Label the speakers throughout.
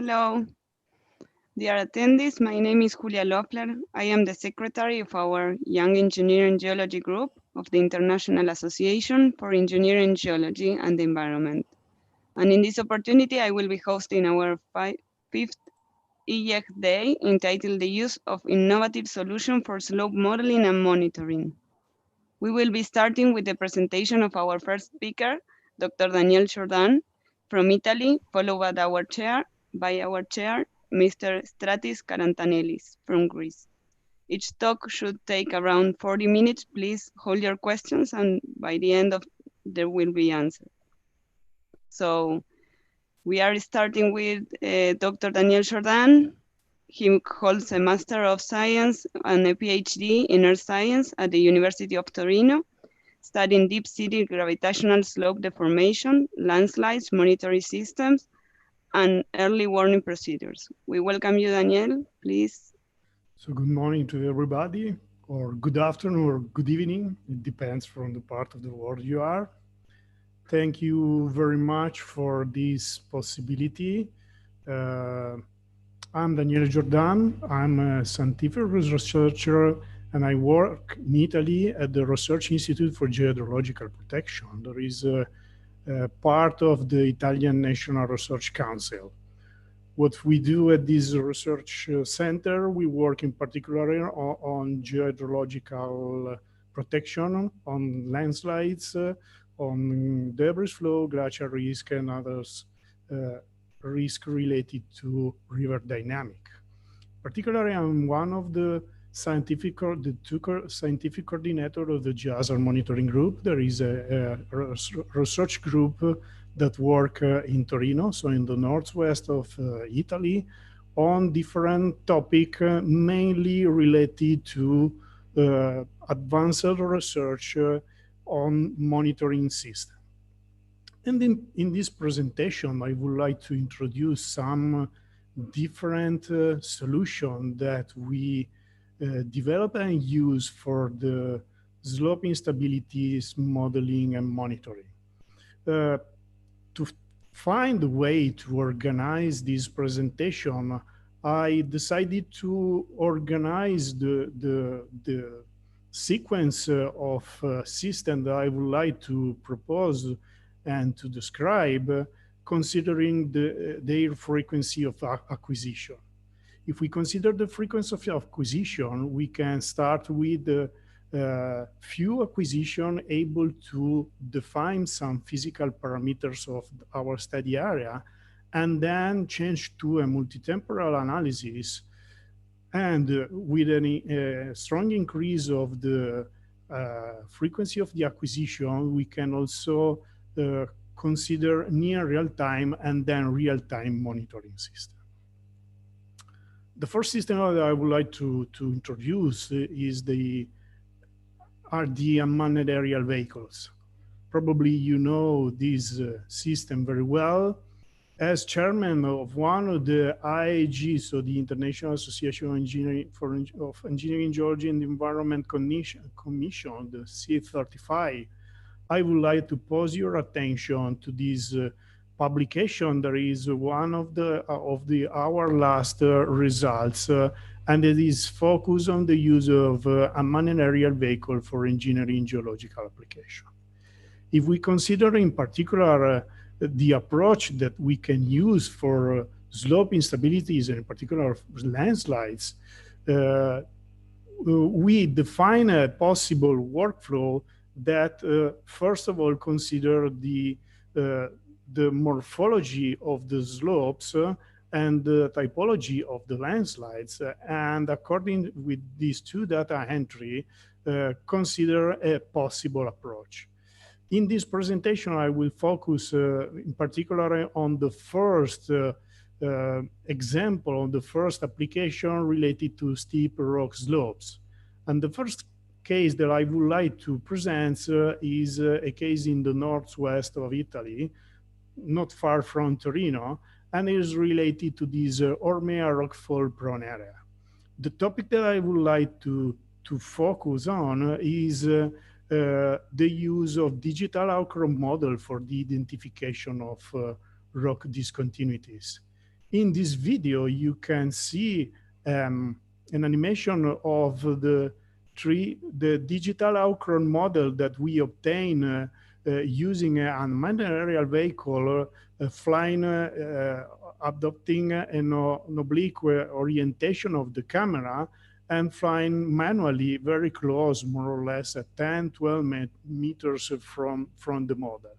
Speaker 1: Hello, dear attendees. My name is Julia Loeffler. I am the secretary of our Young Engineering Geology Group of the International Association for Engineering Geology and the Environment. And in this opportunity, I will be hosting our fifth e-YEG day entitled The Use of Innovative Solutions for Slope Modeling and Monitoring. We will be starting with the presentation of our first speaker, Dr. Danielle Giordan from Italy, followed by our chair, Mr. Stratis Karantanellis from Greece. Each talk should take around 40 minutes. Please hold your questions and by the end of there will be answers. So we are starting with Dr. Danielle Giordan. He holds a Master of Science and a PhD in Earth Science at the University of Torino, studying deep sea gravitational slope deformation, landslides, monitoring systems, and early warning procedures. We welcome you, Danielle, please.
Speaker 2: So good morning to everybody, or good afternoon or good evening. It depends from the part of the world you are. Thank you very much for this possibility. I'm Daniele Giordan. I'm a scientific researcher and I work in Italy at the Research Institute for Geological Protection. There is a part of the Italian National Research Council. What we do at this research center, we work in particular on geological protection, on landslides, on debris flow, glacial risk, and others risk related to river dynamic. Particularly, I'm one of the two scientific coordinator of the GEASR monitoring group. There is a research group that work in Torino, so in the northwest of Italy, on different topics, mainly related to advanced research on monitoring system. And in this presentation, I would like to introduce some different solutions that we develop and use for the slope instabilities modeling and monitoring. To find a way to organize this presentation, I decided to organize the sequence of systems that I would like to propose and to describe, considering their frequency of acquisition. If we consider the frequency of acquisition, we can start with few acquisition able to define some physical parameters of our study area, and then change to a multi-temporal analysis. And with a strong increase of the frequency of the acquisition, we can also consider near real-time and then real-time monitoring system. The first system that I would like to introduce are the unmanned aerial vehicles. Probably you know this system very well. As chairman of one of the IEG, so the International Association of Engineering Geology and the Environment Commission, the C35, I would like to pose your attention to this publication. There is one of our last results, and it is focused on the use of unmanned aerial vehicle for engineering geological application. If we consider in particular the approach that we can use for slope instabilities and in particular landslides, we define a possible workflow that first of all consider the morphology of the slopes and the typology of the landslides, and according with these two data entry, consider a possible approach. In this presentation, I will focus in particular on the first example, on the first application related to steep rock slopes. And the first case that I would like to present is a case in the northwest of Italy, not far from Torino, and is related to this Ormea rockfall prone area. The topic that I would like to focus on is the use of digital outcrop model for the identification of rock discontinuities. In this video, you can see an animation of the digital outcrown model that we obtain using an unmanned aerial vehicle flying, adopting an oblique orientation of the camera and flying manually very close, more or less at 10, 12 meters from the model.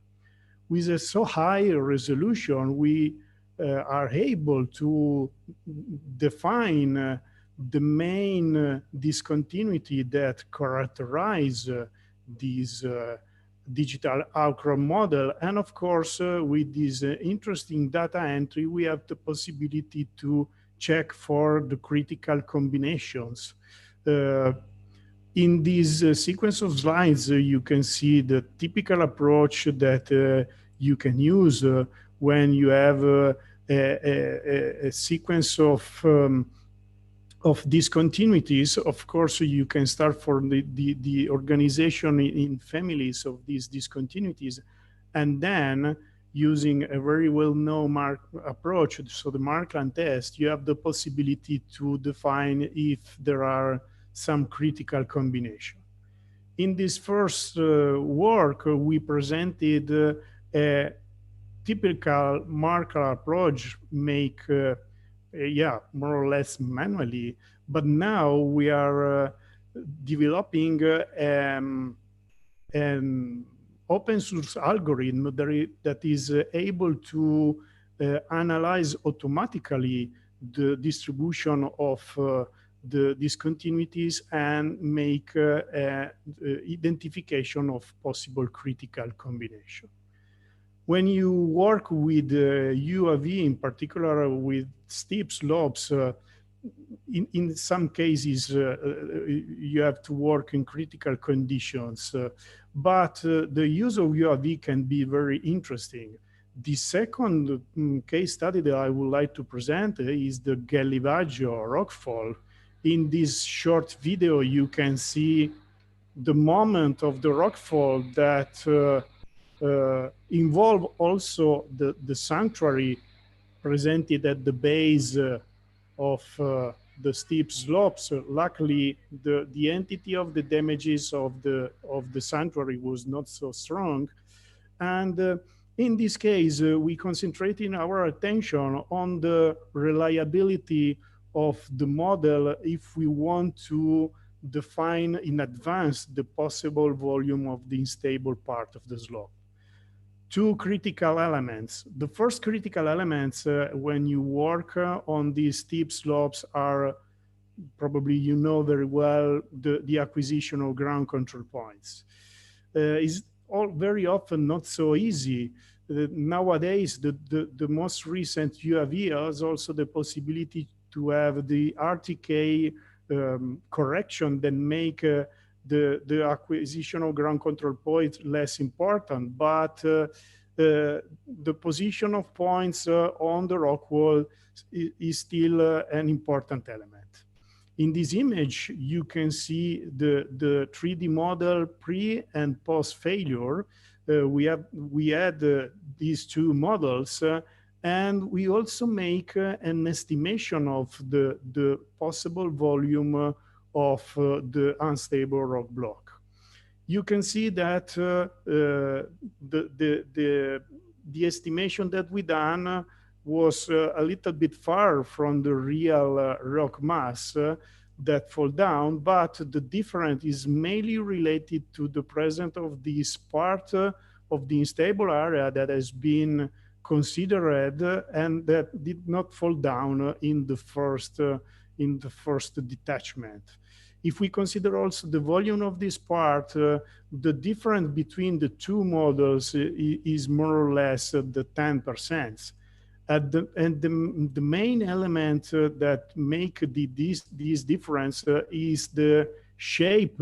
Speaker 2: With a so high resolution, we are able to define the main discontinuity that characterize this digital outcrown model. And of course, with this interesting data entry, we have the possibility to check for the critical combinations. In this sequence of slides, you can see the typical approach that you can use when you have a sequence of discontinuities. Of course, you can start from the organization in families of these discontinuities, and then using a very well-known approach, so the Markland test, you have the possibility to define if there are some critical combination. In this first work, we presented a typical marker approach, make more or less manually, but now we are developing an open source algorithm that is able to analyze automatically the distribution of the discontinuities and make identification of possible critical combination. When you work with UAV, in particular with steep slopes, in some cases you have to work in critical conditions, but the use of UAV can be very interesting. The second case study that I would like to present is the Gallivaggio rockfall. In this short video, you can see the moment of the rockfall that involve also the sanctuary presented at the base of the steep slopes. Luckily, the entity of the damages of the sanctuary was not so strong, and in this case, we concentrated our attention on the reliability of the model if we want to define in advance the possible volume of the unstable part of the slope. Two critical elements. The first critical elements when you work on these steep slopes are, probably you know very well, the acquisition of ground control points. Is all very often not so easy. Nowadays, the most recent UAV has also the possibility to have the RTK correction that make the acquisition of ground control points less important, but the position of points on the rock wall is still an important element. In this image, you can see the 3D model pre and post failure. We had these two models, and we also make an estimation of the possible volume of the unstable rock block. You can see that the estimation that we done was a little bit far from the real rock mass that fall down, but the difference is mainly related to the presence of this part of the unstable area that has been considered and that did not fall down in the first detachment. If we consider also the volume of this part, the difference between the two models is more or less the 10%. And the main element that make this difference is the shape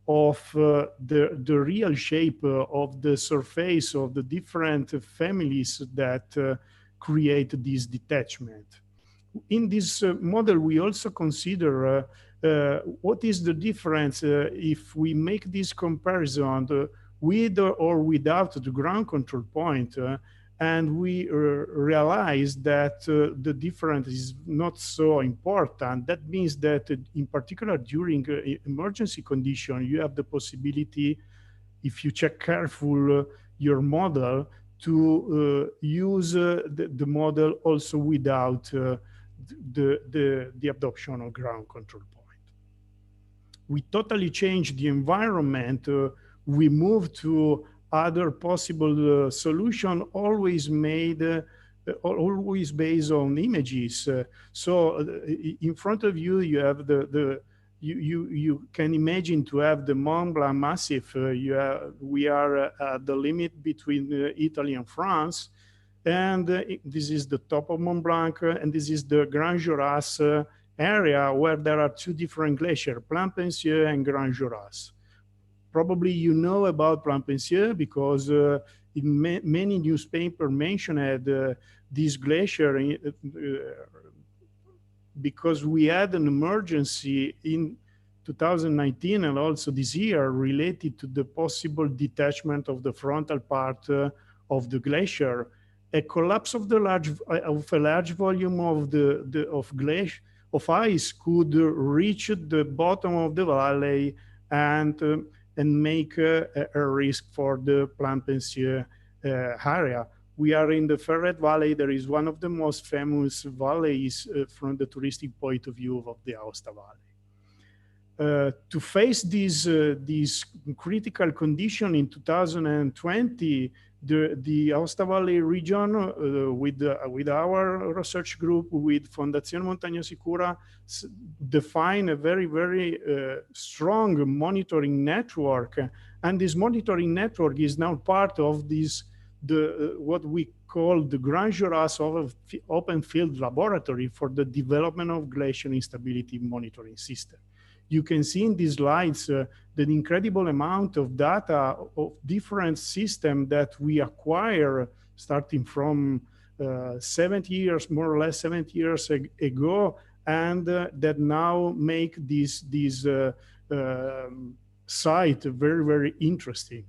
Speaker 2: of the real shape of the surface of the different families that create this detachment. In this model, we also consider what is the difference if we make this comparison with or without the ground control point, and we realized that the difference is not so important. That means that in particular during emergency condition, you have the possibility, if you check careful your model, to use the model also without the adoption of ground control point. We totally changed the environment. We moved to other possible solution, always made, always based on images. In front of you, you have you can imagine to have the Mont Blanc Massif. We are at the limit between Italy and France. And this is the top of Mont Blanc, and this is the Grand Jurassic area where there are two different glaciers, Plainpensieux and Grand Jurassic. Probably you know about Plainpensieux because in many newspapers mentioned this glacier because we had an emergency in 2019 and also this year related to the possible detachment of the frontal part of the glacier. A collapse of a large volume of ice could reach the bottom of the valley and make a risk for the Plainpensieux area. We are in the Ferret Valley. There is one of the most famous valleys from the touristic point of view of the Aosta Valley. To face this critical condition in 2020, the Aosta Valley region, with our research group, with Fondazione Montagna Sicura, define a very, very strong monitoring network. And this monitoring network is now part of what we call the Grand Jurassic Open Field Laboratory for the development of glacial instability monitoring system. You can see in these slides the incredible amount of data of different systems that we acquire starting from 70 years, more or less 70 years ago, and that now make this site very, very interesting.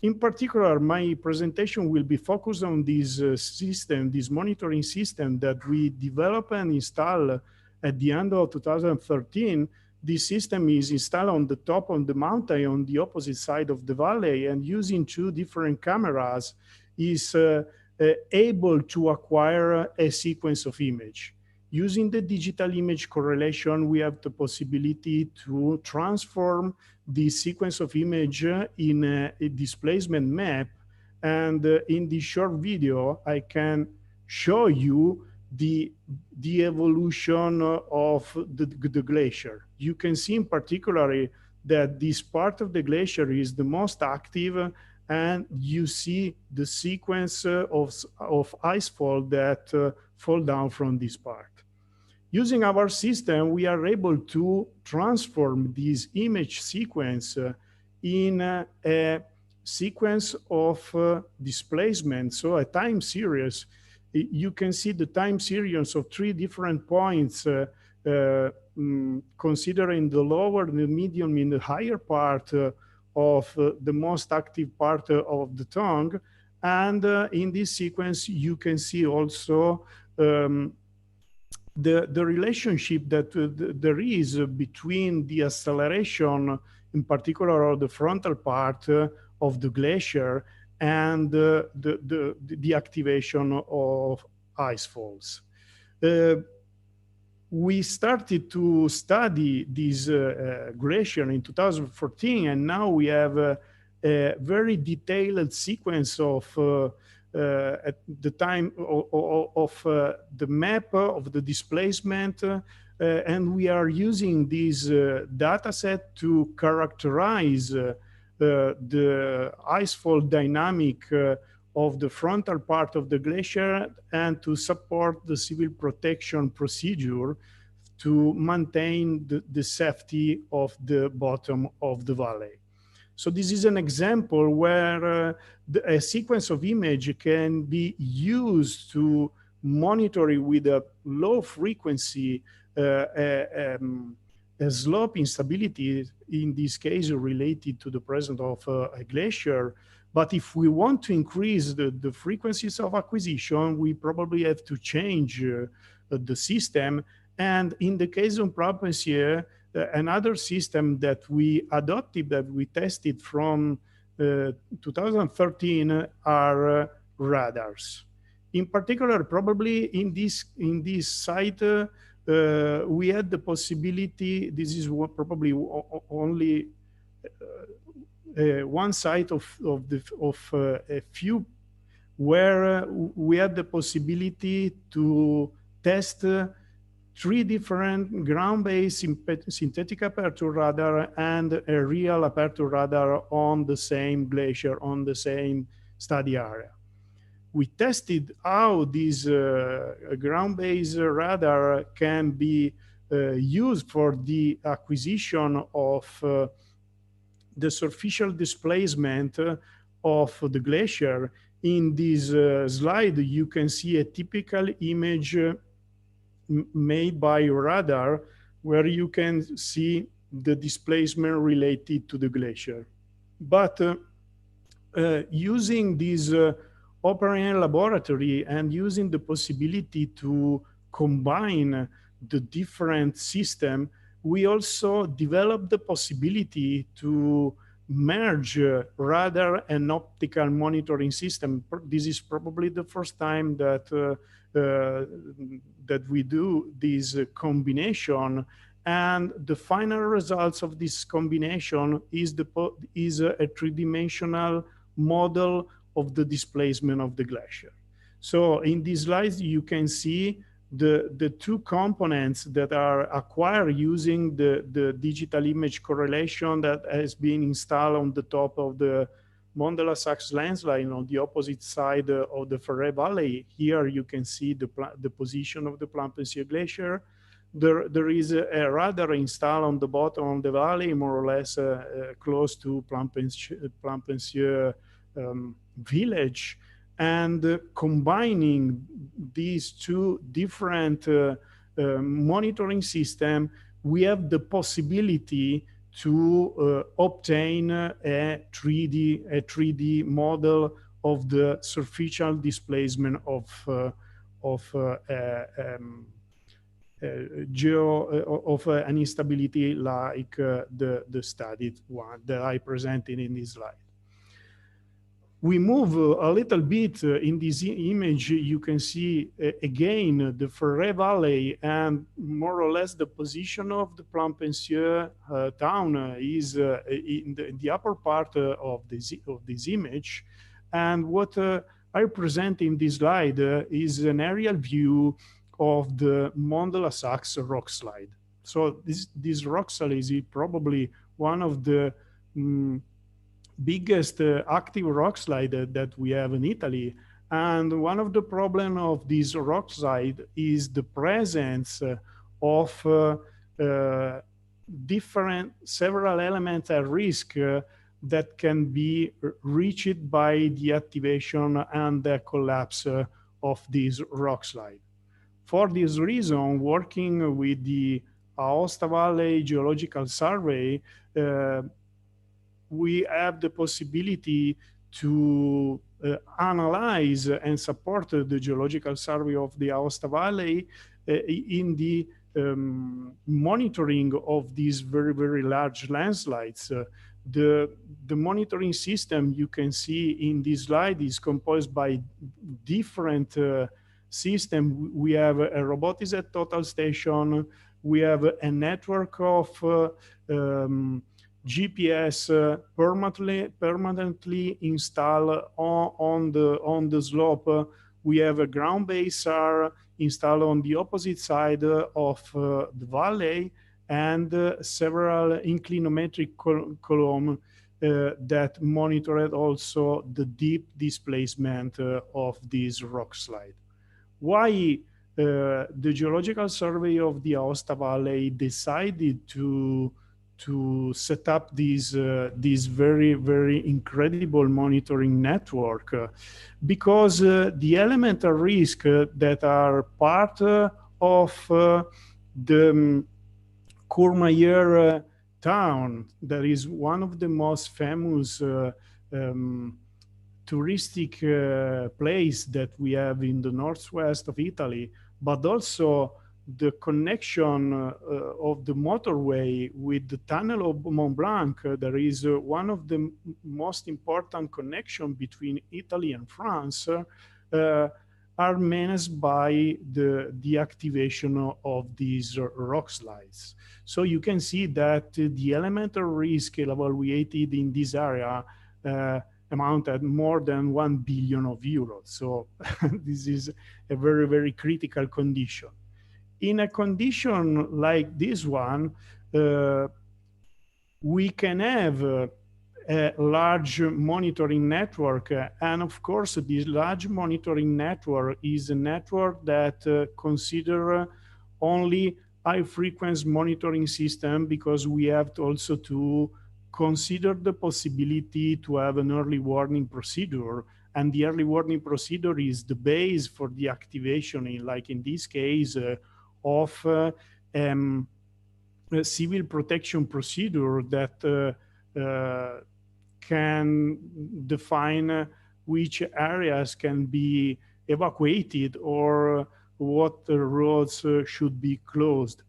Speaker 2: In particular, my presentation will be focused on this system, this monitoring system that we developed and installed at the end of 2013. This system is installed on the top of the mountain on the opposite side of the valley, and using two different cameras is able to acquire a sequence of image. Using the digital image correlation, we have the possibility to transform the sequence of image in a displacement map. And in this short video, I can show you the evolution of the glacier. You can see in particular that this part of the glacier is the most active, and you see the sequence of icefall that fall down from this part. Using our system, we are able to transform this image sequence in a sequence of displacement, so a time series. You can see the time series of three different points, considering the lower, the medium, and the higher part of the most active part of the tongue. And in this sequence, you can see also the relationship that there is between the acceleration, in particular, of the frontal part of the glacier and the activation of ice falls. We started to study this glacier in 2014, and now we have a very detailed sequence of at the time of the map of the displacement, and we are using this data set to characterize the icefall dynamic of the frontal part of the glacier and to support the civil protection procedure to maintain the safety of the bottom of the valley. So this is an example where a sequence of image can be used to monitor with a low frequency a slope instability, in this case related to the presence of a glacier, But if we want to increase the frequencies of acquisition, we probably have to change the system. And in the case of Prapensier, another system that we adopted, that we tested from 2013 are radars. In particular, probably in this site, we had the possibility. This is probably only one site of a few where we had the possibility to test three different ground-based synthetic aperture radar and a real aperture radar on the same glacier, on the same study area. We tested how this ground-based radar can be used for the acquisition of the superficial displacement of the glacier. In this slide, you can see a typical image made by radar, where you can see the displacement related to the glacier. But using this open laboratory and using the possibility to combine the different system, we also developed the possibility to merge radar and optical monitoring system. This is probably the first time that that we do this combination, and the final results of this combination is a three-dimensional model of the displacement of the glacier. So in these slides, you can see the two components that are acquired using the digital image correlation that has been installed on the top of the Mont de la Saxe landslide on the opposite side of the Ferret Valley. Here you can see the position of the Plampenseur Glacier. There is a radar installed on the bottom of the valley, more or less close to Plampenseur village. And combining these two different monitoring systems, we have the possibility to obtain a 3D model of the superficial displacement of an instability like the studied one that I presented in this slide. We move a little bit in this image. You can see again the Ferret Valley, and more or less the position of the Plampenseur town is in the upper part of this image. And what I present in this slide is an aerial view of the Mont de la Saxe rock slide. So this rock slide is probably one of the biggest active rock slide that we have in Italy. And one of the problems of this rock slide is the presence of several elements at risk that can be reached by the activation and the collapse of this rock slide. For this reason, working with the Aosta Valley Geological Survey, we have the possibility to analyze and support the geological survey of the Aosta Valley in the monitoring of these very, very large landslides. The monitoring system you can see in this slide is composed by different systems. We have a robotics total station. We have a network of GPS permanently installed on the slope. We have a ground-based SAR installed on the opposite side of the valley, and several inclinometric columns that monitored also the deep displacement of this rock slide. Why the Geological Survey of the Aosta Valley decided to set up this very, very incredible monitoring network? Because the elemental risks that are part of the Courmayeur town, that is one of the most famous touristic place that we have in the northwest of Italy, but also the connection of the motorway with the tunnel of Mont Blanc. There is one of the most important connection between Italy and France, are managed by the activation of these rock slides. So you can see that the elemental risk evaluated in this area amounted more than 1 billion of euros. So this is a very, very critical condition. In a condition like this one, we can have a large monitoring network. And of course, this large monitoring network is a network that consider only high frequency monitoring system, because we have to also to consider the possibility to have an early warning procedure. And the early warning procedure is the base for the activation, like in this case, of a civil protection procedure that can define which areas can be evacuated or what roads should be closed.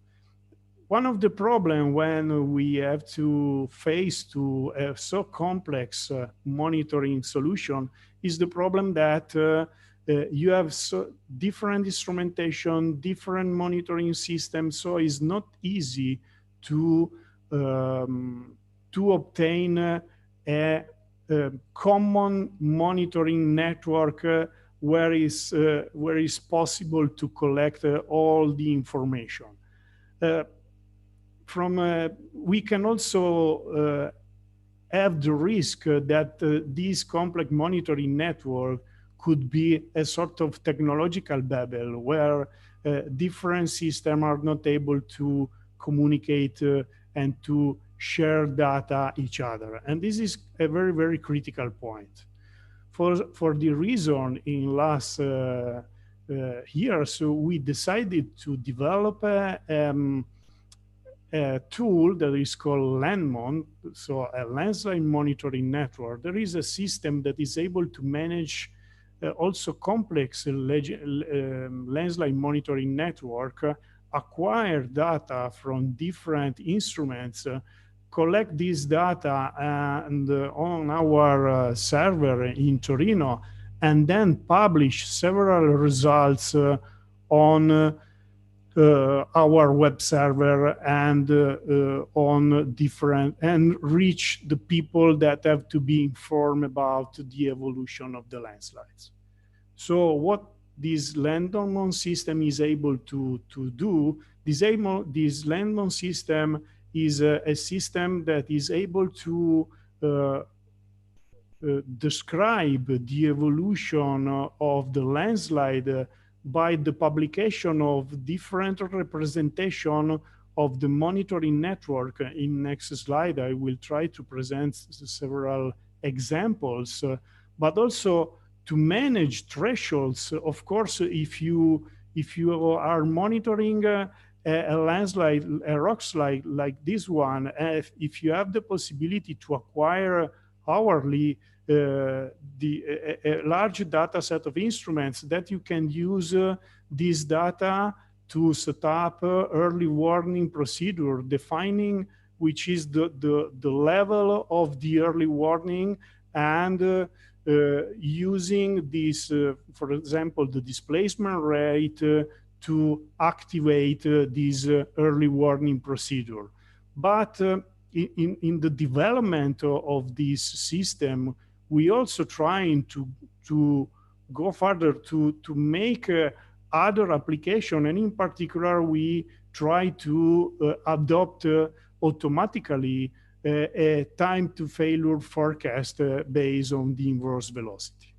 Speaker 2: One of the problems when we have to face to a so complex monitoring solution is the problem that you have so different instrumentation, different monitoring systems, so it's not easy to obtain a common monitoring network where is possible to collect all the information. We can also have the risk that this complex monitoring network could be a sort of technological bubble where different systems are not able to communicate and to share data each other. And this is a very, very critical point. For the reason in last years, we decided to develop a tool that is called LandMon, so a landslide monitoring network. There is a system that is able to manage also complex landslide monitoring network, acquire data from different instruments, collect this data and on our server in Torino, and then publish several results on our web server and on different, and reach the people that have to be informed about the evolution of the landslides. So what this LandMon system is able to do, this LandMon system is a system that is able to describe the evolution of the landslide by the publication of different representation of the monitoring network. In next slide, I will try to present several examples, but also to manage thresholds. Of course, if you are monitoring a landslide, a rock slide like this one, if you have the possibility to acquire hourly a large data set of instruments, that you can use this data to set up early warning procedure, defining which is the level of the early warning, and using this, for example, the displacement rate to activate this early warning procedure. But in the development of this system, we also trying to go further to make other application, and in particular, we try to adopt automatically a time to failure forecast based on the inverse velocity.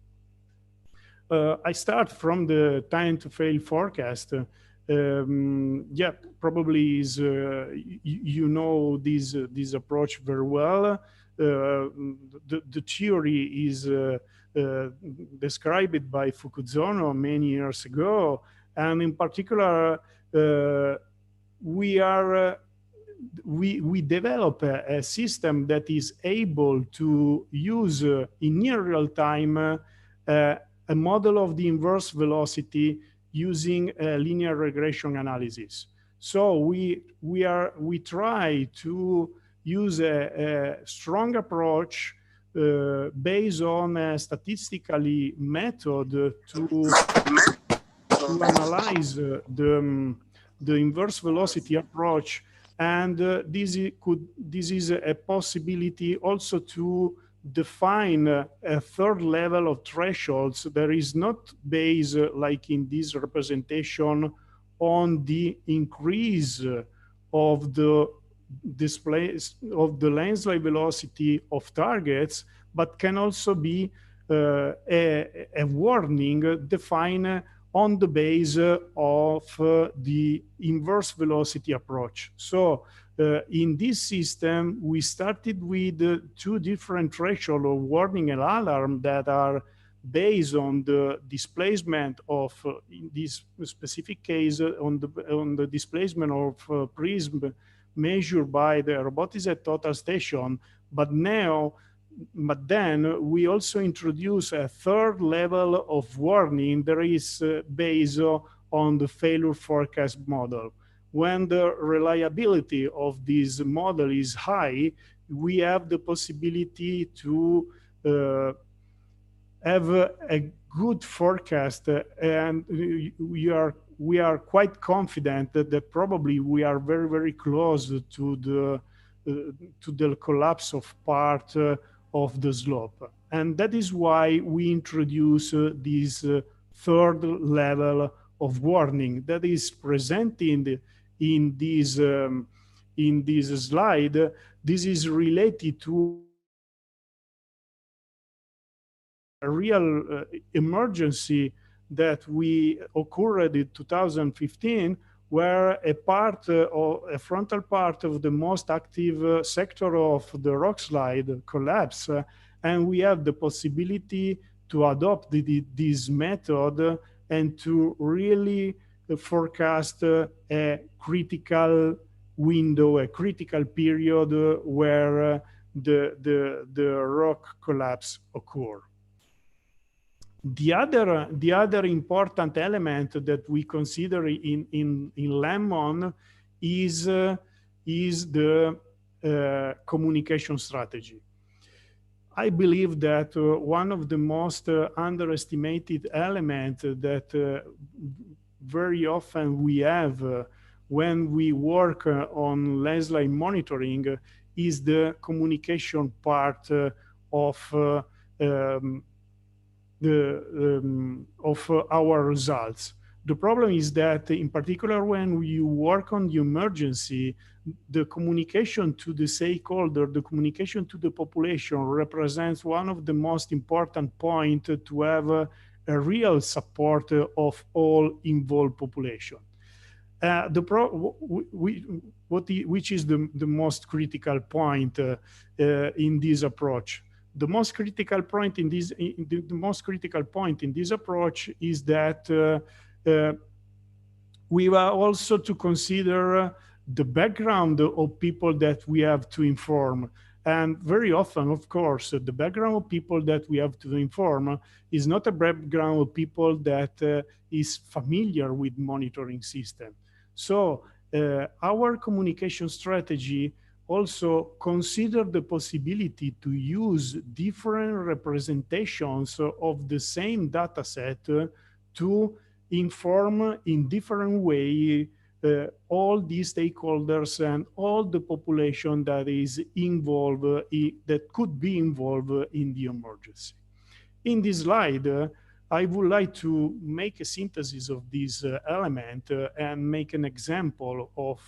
Speaker 2: I start from the time to fail forecast. Yeah, probably is you know this approach very well. The theory is described by Fukuzono many years ago, and in particular, we are we develop a system that is able to use in near real time a model of the inverse velocity using linear regression analysis. So we try to use a strong approach based on a statistically method to analyze the inverse velocity approach, and this is a possibility also to define a third level of thresholds that is not based like in this representation on the increase of the displays of the lens-like velocity of targets, but can also be a warning defined on the base of the inverse velocity approach. So in this system, we started with two different thresholds of warning and alarm that are based on the displacement of, in this specific case, on the displacement of prism measured by the roboticized total station. But then we also introduce a third level of warning that is based on the failure forecast model. When the reliability of this model is high, we have the possibility to have a good forecast, and we are quite confident that probably we are very, very close to the collapse of part of the slope. And that is why we introduce this third level of warning that is present in this slide. This is related to a real emergency that we occurred in 2015, where a frontal part of the most active sector of the rock slide collapsed, and we have the possibility to adopt this method and to really forecast a critical window, a critical period where the rock collapse occur. The other important element that we consider in Lemon is the communication strategy. I believe that one of the most underestimated elements that very often we have when we work on lens-like monitoring is the communication part of our results. The problem is that, in particular, when you work on the emergency, the communication to the stakeholder, the communication to the population represents one of the most important points to have a real support of all involved population. Which is the most critical point in this approach? The most critical point in this approach is that we are also to consider the background of people that we have to inform. And very often, of course, the background of people that we have to inform is not a background of people that is familiar with monitoring system. So our communication strategy also consider the possibility to use different representations of the same data set to inform in different way all the stakeholders and all the population that is involved, that could be involved in the emergency. In this slide, I would like to make a synthesis of this element and make an example of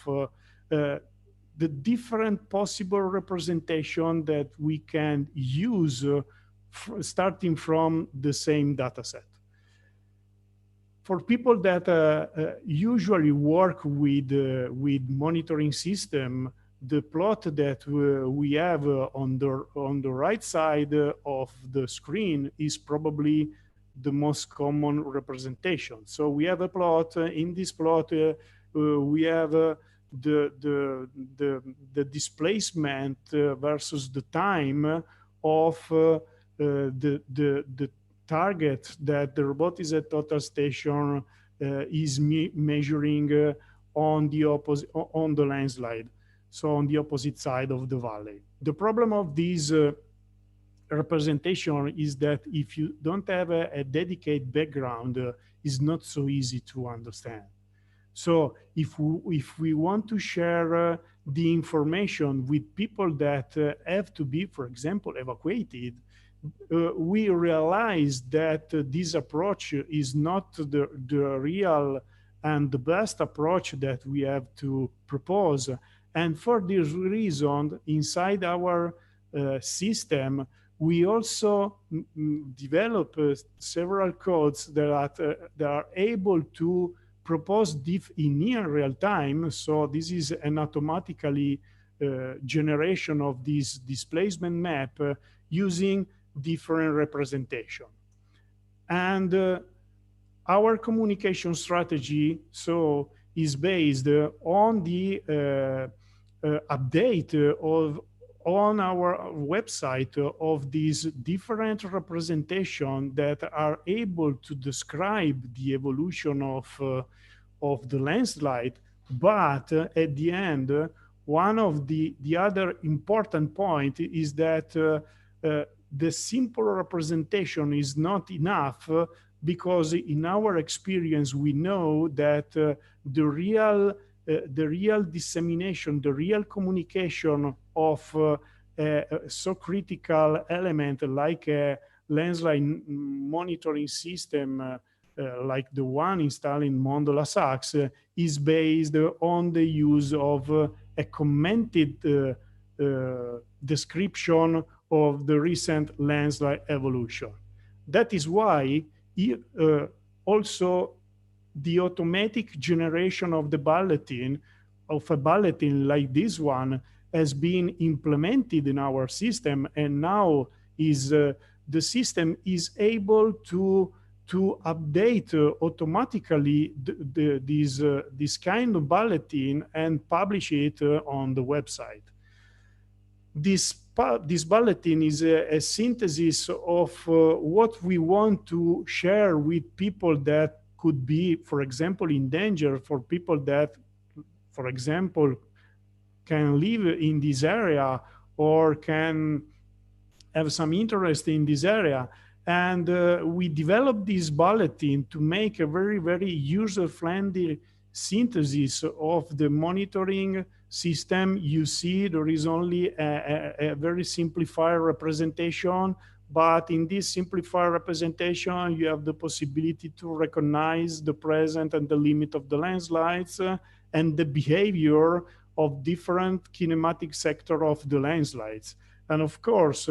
Speaker 2: the different possible representation that we can use starting from the same data set. For people that usually work with monitoring system, the plot that we have on the right side of the screen is probably the most common representation. So we have a plot. In this plot, we have the, the, the displacement versus the time of the target that the robotics at total station is measuring on the opposite, on the landslide, so on the opposite side of the valley. The problem of this representation is that if you don't have a dedicated background, it's not so easy to understand. So if we want to share the information with people that have to be, for example, evacuated, we realize that this approach is not the real and the best approach that we have to propose. And for this reason, inside our system, we also develop several codes that are able to propose diff in near real time. So this is an automatically generation of this displacement map using different representation. And our communication strategy so is based on the update of on our website of these different representation that are able to describe the evolution of the landslide. But at the end, one of the other important point is that the simple representation is not enough because in our experience we know that the real dissemination, the real communication of a so critical element like a landslide monitoring system like the one installed in Mont de la Saxe is based on the use of a commented description of the recent landslide evolution. That is why also the automatic generation of the bulletin, of a bulletin like this one, has been implemented in our system, and now is the system is able to update automatically this kind of bulletin and publish it on the website. This bulletin is a synthesis of what we want to share with people that could be, for example, in danger, for people that, for example, can live in this area or can have some interest in this area. And we developed this bulletin to make a very, very user-friendly synthesis of the monitoring system. You see there is only a very simplified representation, but in this simplified representation, you have the possibility to recognize the present and the limit of the landslides and the behavior of different kinematic sector of the landslides. And of course,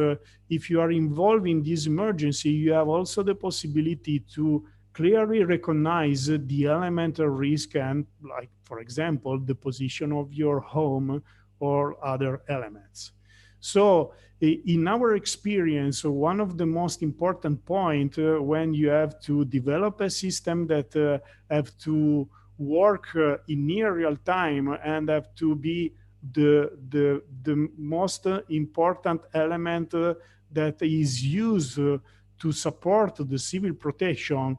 Speaker 2: if you are involved in this emergency, you have also the possibility to clearly recognize the elemental risk and, like, for example, the position of your home or other elements. So in our experience, one of the most important points when you have to develop a system that have to work in near real time and have to be the most important element that is used to support the civil protection,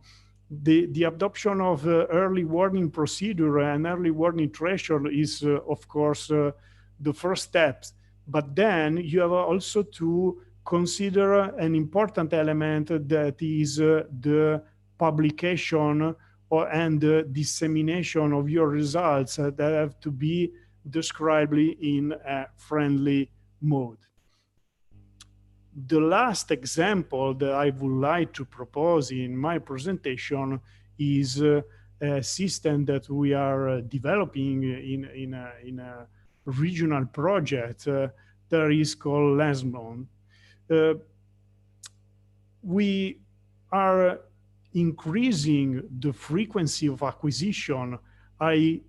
Speaker 2: the adoption of early warning procedure and early warning threshold is, of course, the first steps. But then you have also to consider an important element that is the publication and the dissemination of your results that have to be described in a friendly mode. The last example that I would like to propose in my presentation is a system that we are developing in a regional project that is called LASMON. We are increasing the frequency of acquisition. I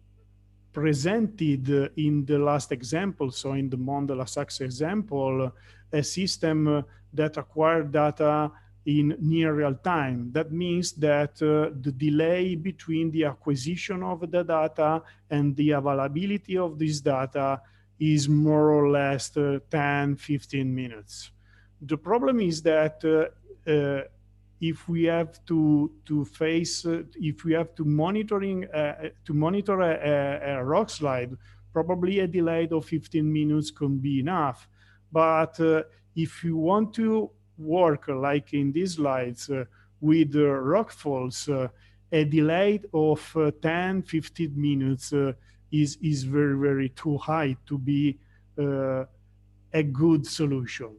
Speaker 2: presented in the last example, so in the Mont de la Saxe example, a system that acquired data in near real time. That means that the delay between the acquisition of the data and the availability of this data is more or less 10, 15 minutes. The problem is that if we have to face, if we have to monitor a rock slide, probably a delay of 15 minutes can be enough. But if you want to work like in these slides with rock falls, a delay of 10, 15 minutes is very, very too high to be a good solution.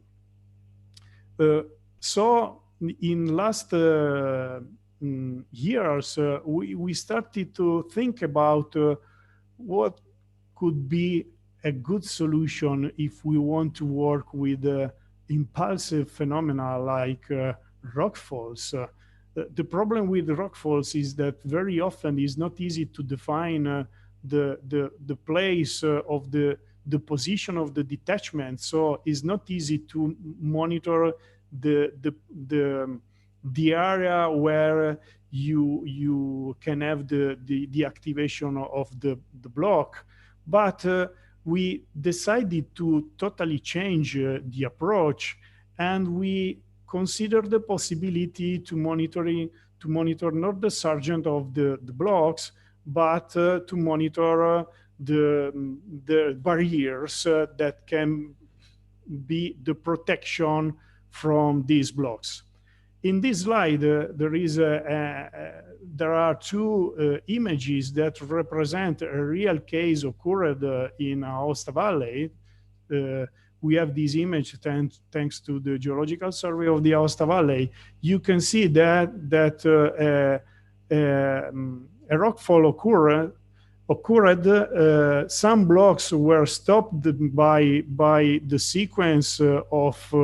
Speaker 2: So in last years, we started to think about what could be a good solution if we want to work with impulsive phenomena like rockfalls. The problem with rockfalls is that very often it's not easy to define the place of the position of the detachment, so it's not easy to monitor the area where you can have the activation of the block. But we decided to totally change the approach, and we considered the possibility to monitor not the sergeant of the blocks, but to monitor the barriers that can be the protection from these blocks. In this slide, there are two images that represent a real case occurred in Aosta Valley. We have this image thanks to the geological survey of the Aosta Valley. You can see that a rockfall occurred. Some blocks were stopped by the sequence of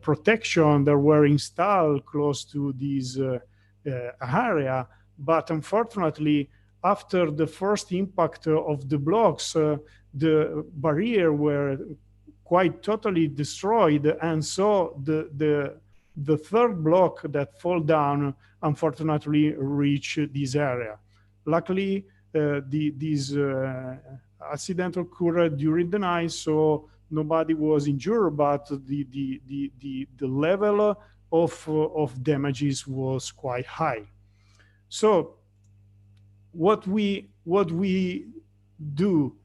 Speaker 2: protection that were installed close to this area. But unfortunately, after the first impact of the blocks, the barrier were quite totally destroyed, and so the third block that fell down unfortunately reached this area. Luckily, this accident occurred during the night, so nobody was injured, but the level of damages was quite high. So what we do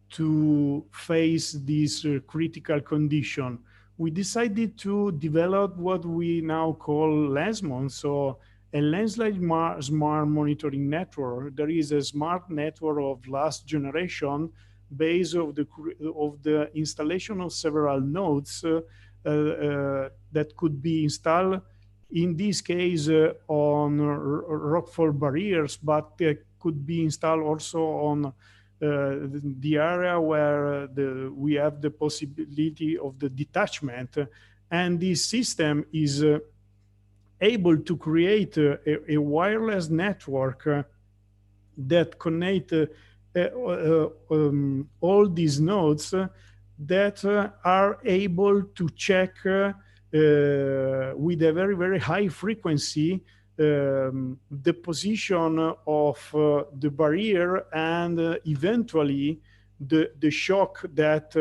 Speaker 2: to face this critical condition, we decided to develop what we now call LensMon. So a landslide smart monitoring network. There is a smart network of last generation based of the installation of several nodes that could be installed, in this case on rockfall barriers, but could be installed also on the area where we have the possibility of the detachment. And this system is able to create a wireless network that connect all these nodes that are able to check with a very, very high frequency the position of the barrier and eventually the shock that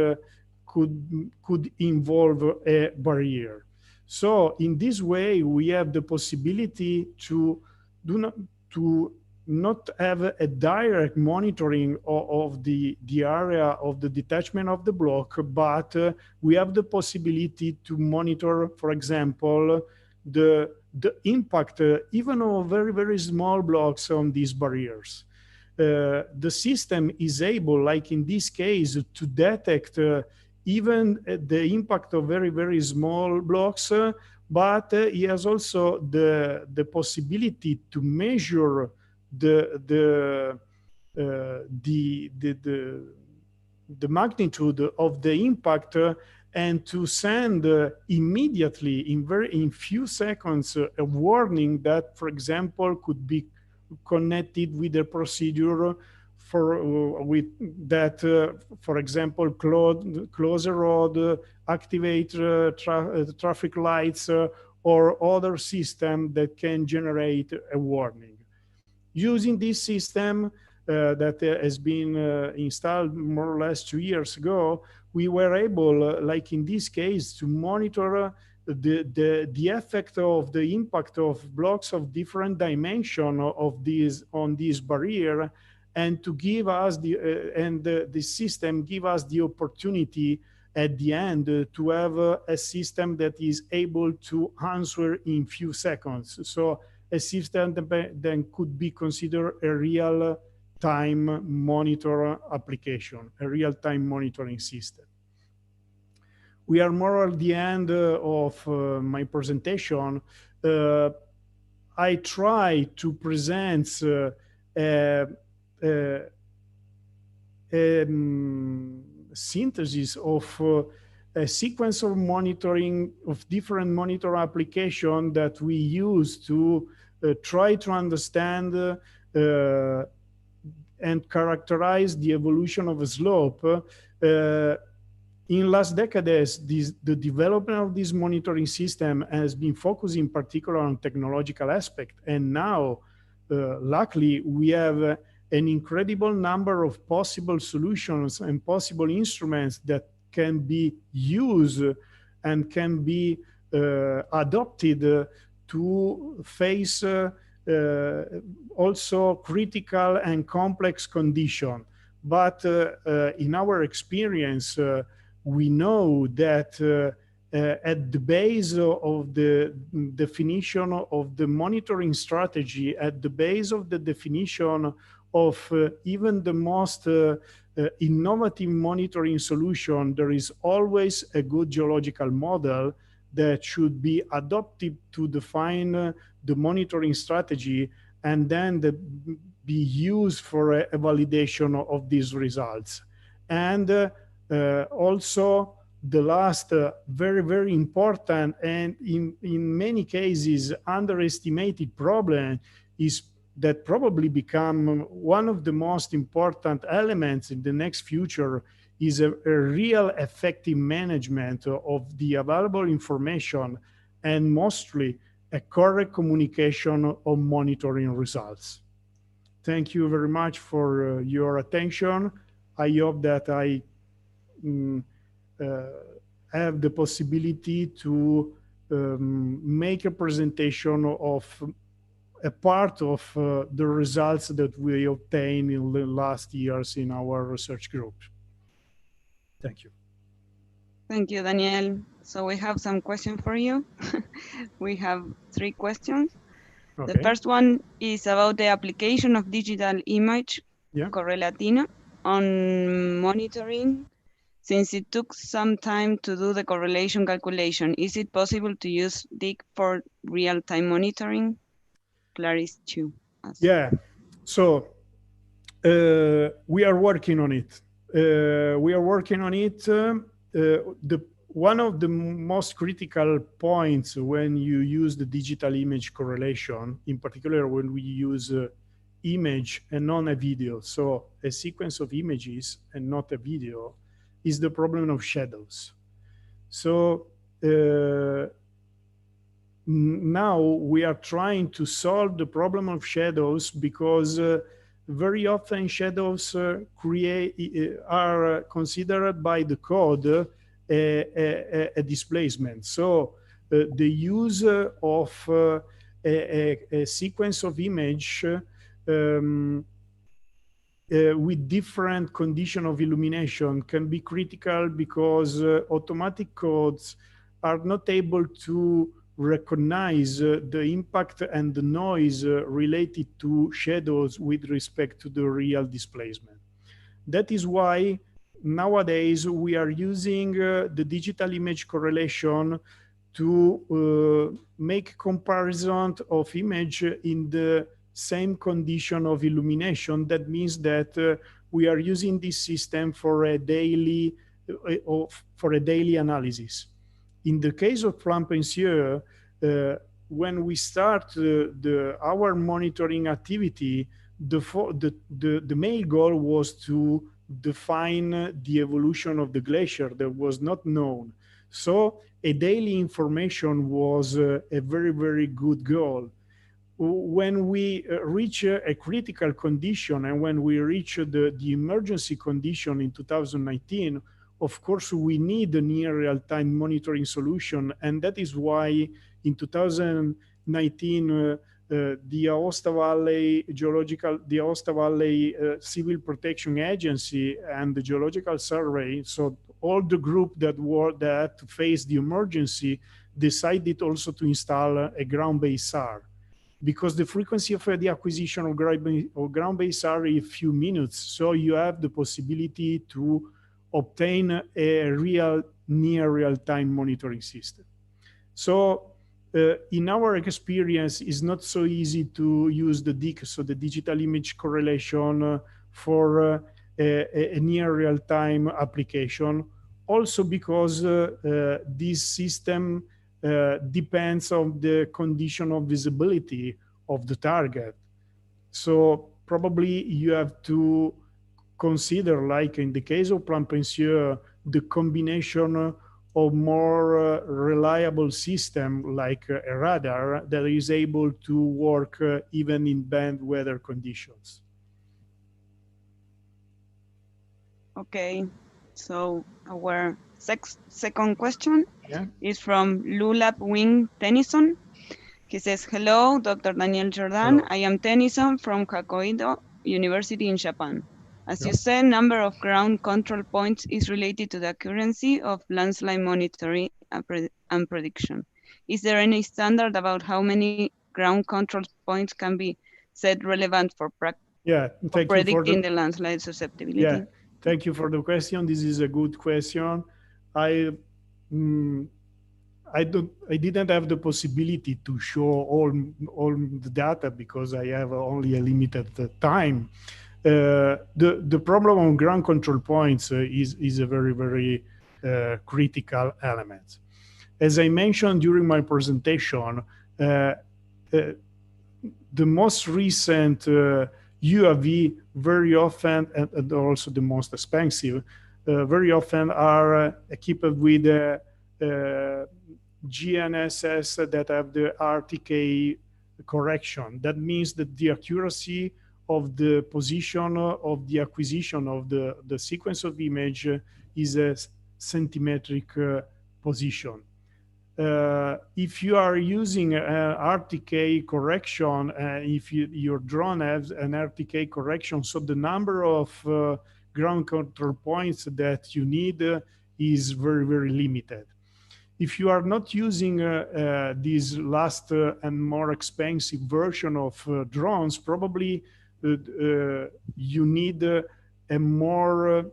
Speaker 2: could involve a barrier. So in this way, we have the possibility to not have a direct monitoring of the area of the detachment of the block, but we have the possibility to monitor, for example, the impact even of very, very small blocks on these barriers. The system is able, like in this case, to detect even the impact of very, very small blocks, but it has also the possibility to measure the magnitude of the impact and to send immediately in few seconds a warning that, for example, could be connected with a procedure for example, close a road, activate traffic lights, or other system that can generate a warning. Using this system that has been installed more or less 2 years ago, we were able, like in this case, to monitor the effect of the impact of blocks of different dimension of these on this barrier, and to give us the system give us the opportunity at the end to have a system that is able to answer in few seconds. So a system that then could be considered a real-time monitor application, a real-time monitoring system. We are more at the end of my presentation. I try to present a synthesis of a sequence of monitoring of different monitor applications that we use to try to understand and characterize the evolution of a slope. In last decades, the development of this monitoring system has been focused in particular on technological aspect. And now, luckily, we have an incredible number of possible solutions and possible instruments that can be used and can be adopted to face also critical and complex conditions. But in our experience, we know that at the base of the definition of the monitoring strategy, at the base of the definition of even the most innovative monitoring solution, there is always a good geological model that should be adopted to define the monitoring strategy, and then be used for a validation of these results. And also the last very, very important and in many cases underestimated problem is that probably become one of the most important elements in the next future is a real effective management of the available information, and mostly a correct communication of monitoring results. Thank you very much for your attention. I hope that I have the possibility to make a presentation of a part of the results that we obtained in the last years in our research group. Thank you.
Speaker 1: Thank you, Danielle. So we have some questions for you. We have 3 questions.
Speaker 2: Okay.
Speaker 1: The first one is about the application of digital image correlatina on monitoring. Since it took some time to do the correlation calculation, is it possible to use DIG for real-time monitoring? Clarice Chu.
Speaker 2: Yeah, so we are working on it. One of the most critical points when you use the digital image correlation, in particular when we use image and not a video, so a sequence of images and not a video, is the problem of shadows. So now we are trying to solve the problem of shadows because very often shadows are considered by the code a displacement. So the use of a sequence of image with different condition of illumination can be critical because automatic codes are not able to recognize the impact and the noise related to shadows with respect to the real displacement. That is why nowadays we are using the digital image correlation to make comparison of image in the same condition of illumination. That means that we are using this system for a daily analysis. In the case of Flampensieux, when we start our monitoring activity, the main goal was to define the evolution of the glacier that was not known. So a daily information was a very, very good goal. When we reach a critical condition and when we reach the emergency condition in 2019, of course, we need a near real-time monitoring solution. And that is why in 2019, the Aosta Valley Civil Protection Agency and the Geological Survey, so all the group that faced the emergency, decided also to install a ground-based SAR, because the frequency of the acquisition of ground-based SAR is a few minutes. So you have the possibility to obtain a real near real-time monitoring system. So in our experience, it's not so easy to use the DIC, so the digital image correlation, for a near real-time application. Also because this system depends on the condition of visibility of the target. So probably you have to consider, like in the case of Plan Pensieux, the combination of more reliable system like a radar that is able to work even in bad weather conditions.
Speaker 1: Okay, so our second question is from Lulap Wing Tennyson. He says, hello, Dr. Danielle Giordan.
Speaker 2: Hello.
Speaker 1: I am Tennyson from Hokkaido University in Japan. As you said, number of ground control points is related to the accuracy of landslide monitoring and prediction. Is there any standard about how many ground control points can be said relevant for predicting the landslide susceptibility?
Speaker 2: Yeah, thank you for the question. This is a good question. I didn't have the possibility to show all the data because I have only a limited time. The problem on ground control points is a very, very critical element. As I mentioned during my presentation, the most recent UAV very often, and also the most expensive, very often are equipped with GNSS that have the RTK correction. That means that the accuracy of the position of the acquisition of the sequence of image is a centimetric position. If you are using RTK correction, if your drone has an RTK correction, so the number of ground control points that you need is very, very limited. If you are not using this last and more expensive version of drones, probably you need a more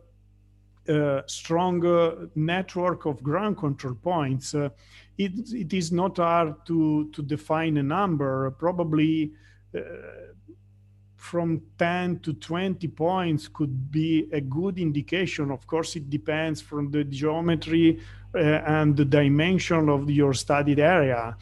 Speaker 2: strong network of ground control points. It is not hard to define a number. Probably from 10 to 20 points could be a good indication. Of course, it depends from the geometry and the dimension of your studied area.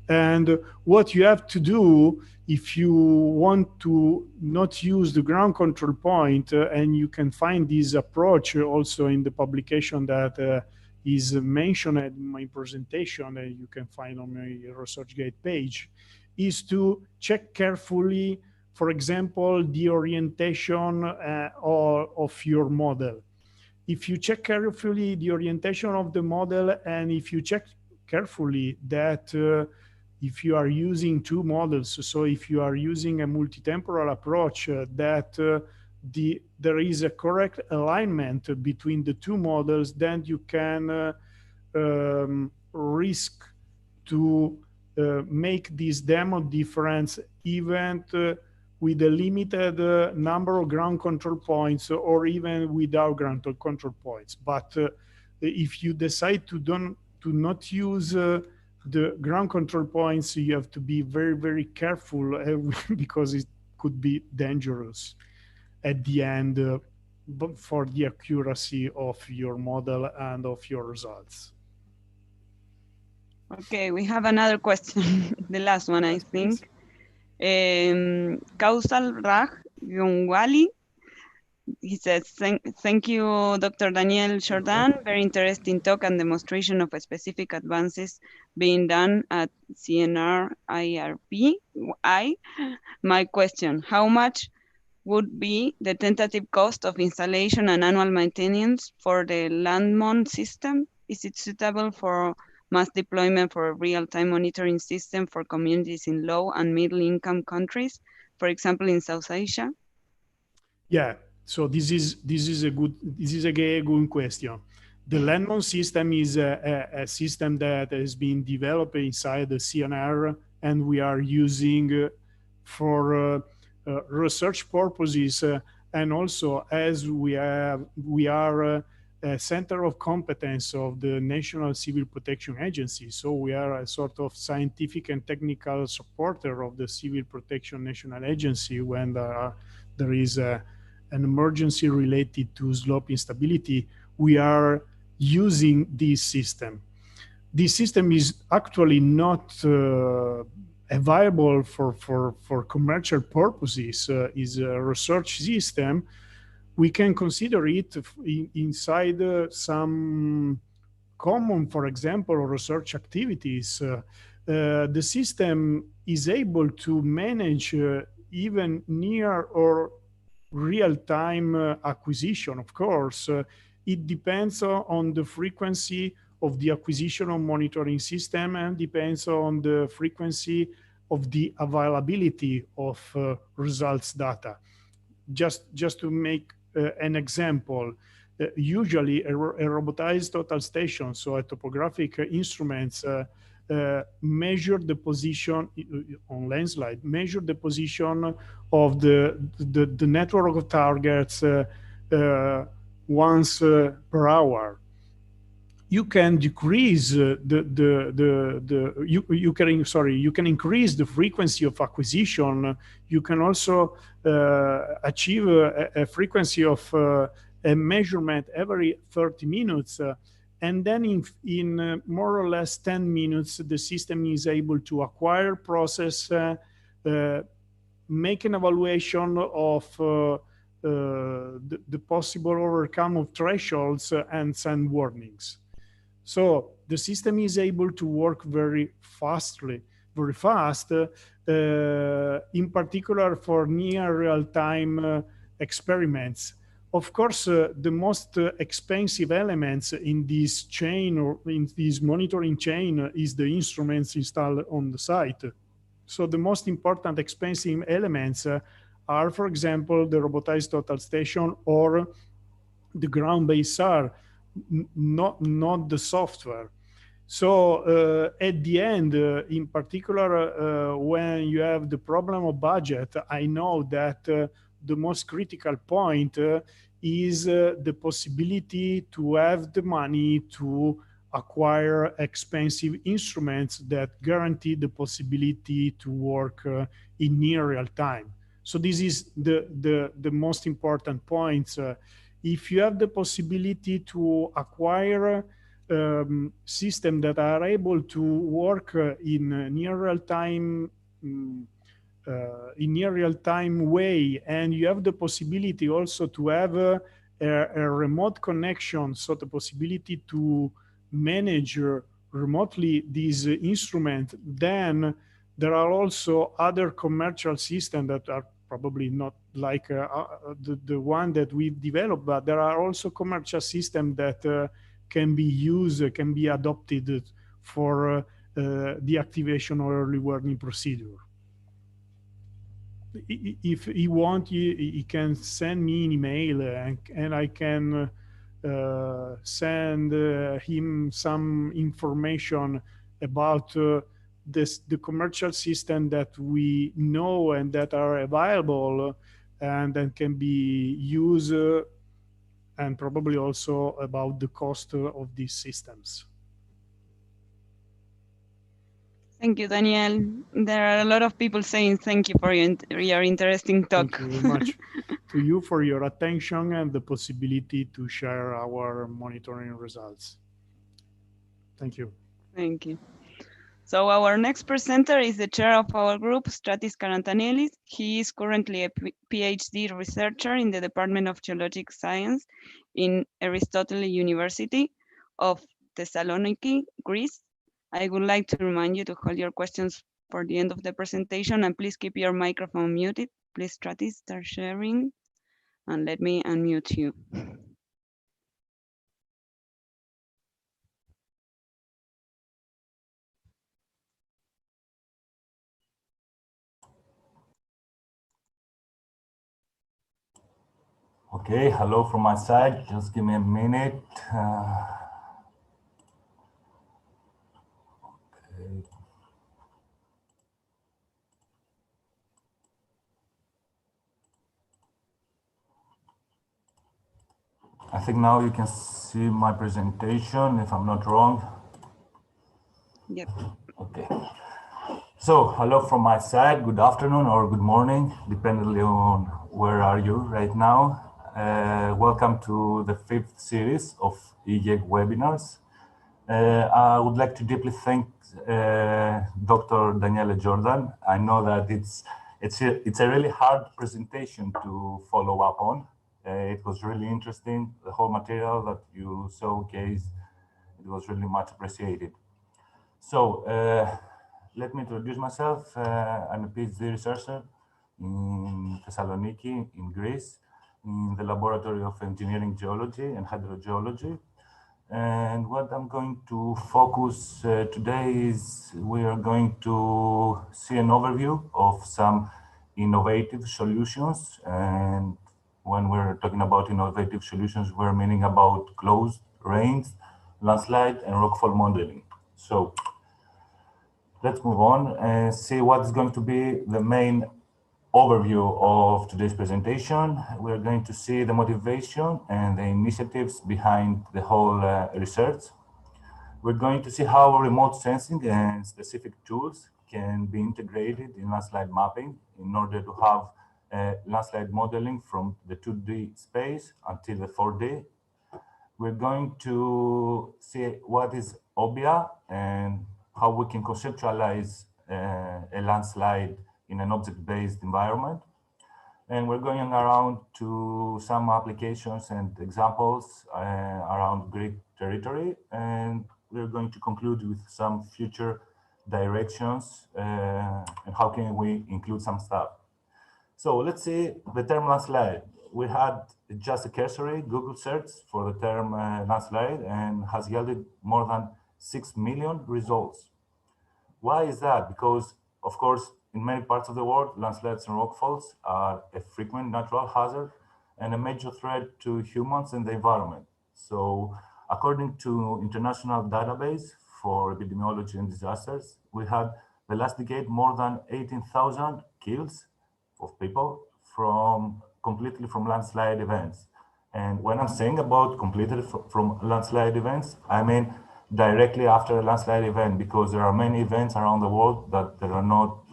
Speaker 2: And what you have to do if you want to not use the ground control point, and you can find this approach also in the publication that is mentioned in my presentation, and you can find on my ResearchGate page, is to check carefully, for example, the orientation of your model. If you check carefully the orientation of the model, and if you check carefully that if you are using two models, so if you are using a multi-temporal approach, that there is a correct alignment between the two models, then you can risk to make this demo difference even with a limited number of ground control points, or even without ground control points. But if you decide to not use the ground control points, you have to be very, very careful because it could be dangerous at the end for the accuracy of your model and of your results.
Speaker 1: Okay, we have another question, the last one, I think. Kausal Raj Yongwali He says, thank you, Dr. Danielle Giordan. Very interesting talk and demonstration of specific advances being done at CNR IRP. My question, how much would be the tentative cost of installation and annual maintenance for the Landmon system? Is it suitable for mass deployment for a real-time monitoring system for communities in low and middle-income countries, for example, in South Asia?
Speaker 2: Yeah, so this is a good question. The Landmon system is a system that has been developed inside the CNR, and we are using for research purposes, and also as we are a center of competence of the National Civil Protection Agency. So we are a sort of scientific and technical supporter of the Civil Protection National Agency when there is an emergency related to slope instability. We are using this system. This system is actually not available for commercial purposes. Is a research system. We can consider it inside some common, for example, research activities. The system is able to manage even near or real-time acquisition. Of course, it depends on the frequency of the acquisition of monitoring system and depends on the frequency of the availability of results data. Just to make an example, usually a robotized total station, so a topographic instruments, measure the position on landslide, measure the position of the network of targets once per hour. You can decrease you can increase the frequency of acquisition. You can also achieve a frequency of a measurement every 30 minutes. And then in more or less 10 minutes, the system is able to acquire, process, make an evaluation of the possible overcome of thresholds and send warnings. So the system is able to work very fast, in particular for near real-time experiments. Of course, the most expensive elements in this chain or in this monitoring chain is the instruments installed on the site. So the most important expensive elements are, for example, the robotized total station or the ground-based SAR, not the software. So at the end, in particular, when you have the problem of budget, I know that the most critical point is the possibility to have the money to acquire expensive instruments that guarantee the possibility to work in near real time. So this is the most important point. If you have the possibility to acquire systems that are able to work in near real time way, and you have the possibility also to have a remote connection, so the possibility to manage remotely these instruments, then there are also other commercial systems that are probably not like the one that we've developed, but there are also commercial systems that can be used, can be adopted for the activation or early warning procedure. If he want, he can send me an email and I can send him some information about the commercial system that we know and that are available and that can be used, and probably also about the cost of these systems.
Speaker 1: Thank you, Danielle. There are a lot of people saying thank you for your interesting talk.
Speaker 2: Thank you very much to you for your attention and the possibility to share our monitoring results. Thank you.
Speaker 1: Thank you. So our next presenter is the chair of our group, Stratis Karantanellis. He is currently a PhD researcher in the Department of Geologic Science in Aristotle University of Thessaloniki, Greece. I would like to remind you to hold your questions for the end of the presentation, and please keep your microphone muted. Please, Stratis, start sharing, and let me unmute you.
Speaker 3: Okay, hello from my side. Just give me a minute. Okay. I think now you can see my presentation, if I'm not wrong.
Speaker 1: Yep.
Speaker 3: Okay. So, hello from my side. Good afternoon or good morning, depending on where are you right now. Welcome to the 5th series of e-YEG webinars. I would like to deeply thank Dr. Danielle Giordan. I know that it's a really hard presentation to follow up on. It was really interesting. The whole material that you showcased, it was really much appreciated. So let me introduce myself. I'm a PhD researcher in Thessaloniki, in Greece, in the Laboratory of Engineering Geology and Hydrogeology. And what I'm going to focus today is we are going to see an overview of some innovative solutions. And when we're talking about innovative solutions, we're meaning about closed rains, landslide, and rockfall modeling. So let's move on and see what's going to be the main overview of today's presentation. We're going to see the motivation and the initiatives behind the whole research. We're going to see how remote sensing and specific tools can be integrated in landslide mapping in order to have landslide modeling from the 2D space until the 4D. We're going to see what is OBIA and how we can conceptualize a landslide in an object-based environment. And we're going around to some applications and examples around Greek territory. And we're going to conclude with some future directions and how can we include some stuff. So let's see the term landslide. We had just a cursory Google search for the term landslide and has yielded more than 6 million results. Why is that? Because, of course, in many parts of the world, landslides and rockfalls are a frequent natural hazard and a major threat to humans and the environment. So, according to international database for epidemiology and disasters, we had the last decade more than 18,000 kills of people completely from landslide events. And when I'm saying about completely from landslide events, I mean directly after a landslide event, because there are many events around the world that are not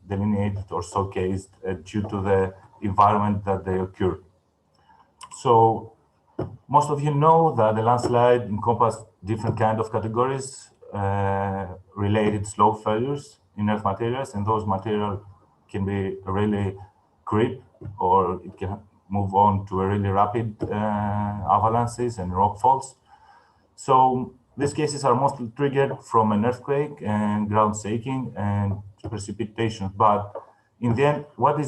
Speaker 3: delineated or showcased due to the environment that they occur. So most of you know that the landslide encompasses different kind of categories related slope failures in earth materials, and those materials can be really creep or it can move on to a really rapid avalanches and rockfalls. So these cases are mostly triggered from an earthquake and ground shaking and precipitation. But in the end, what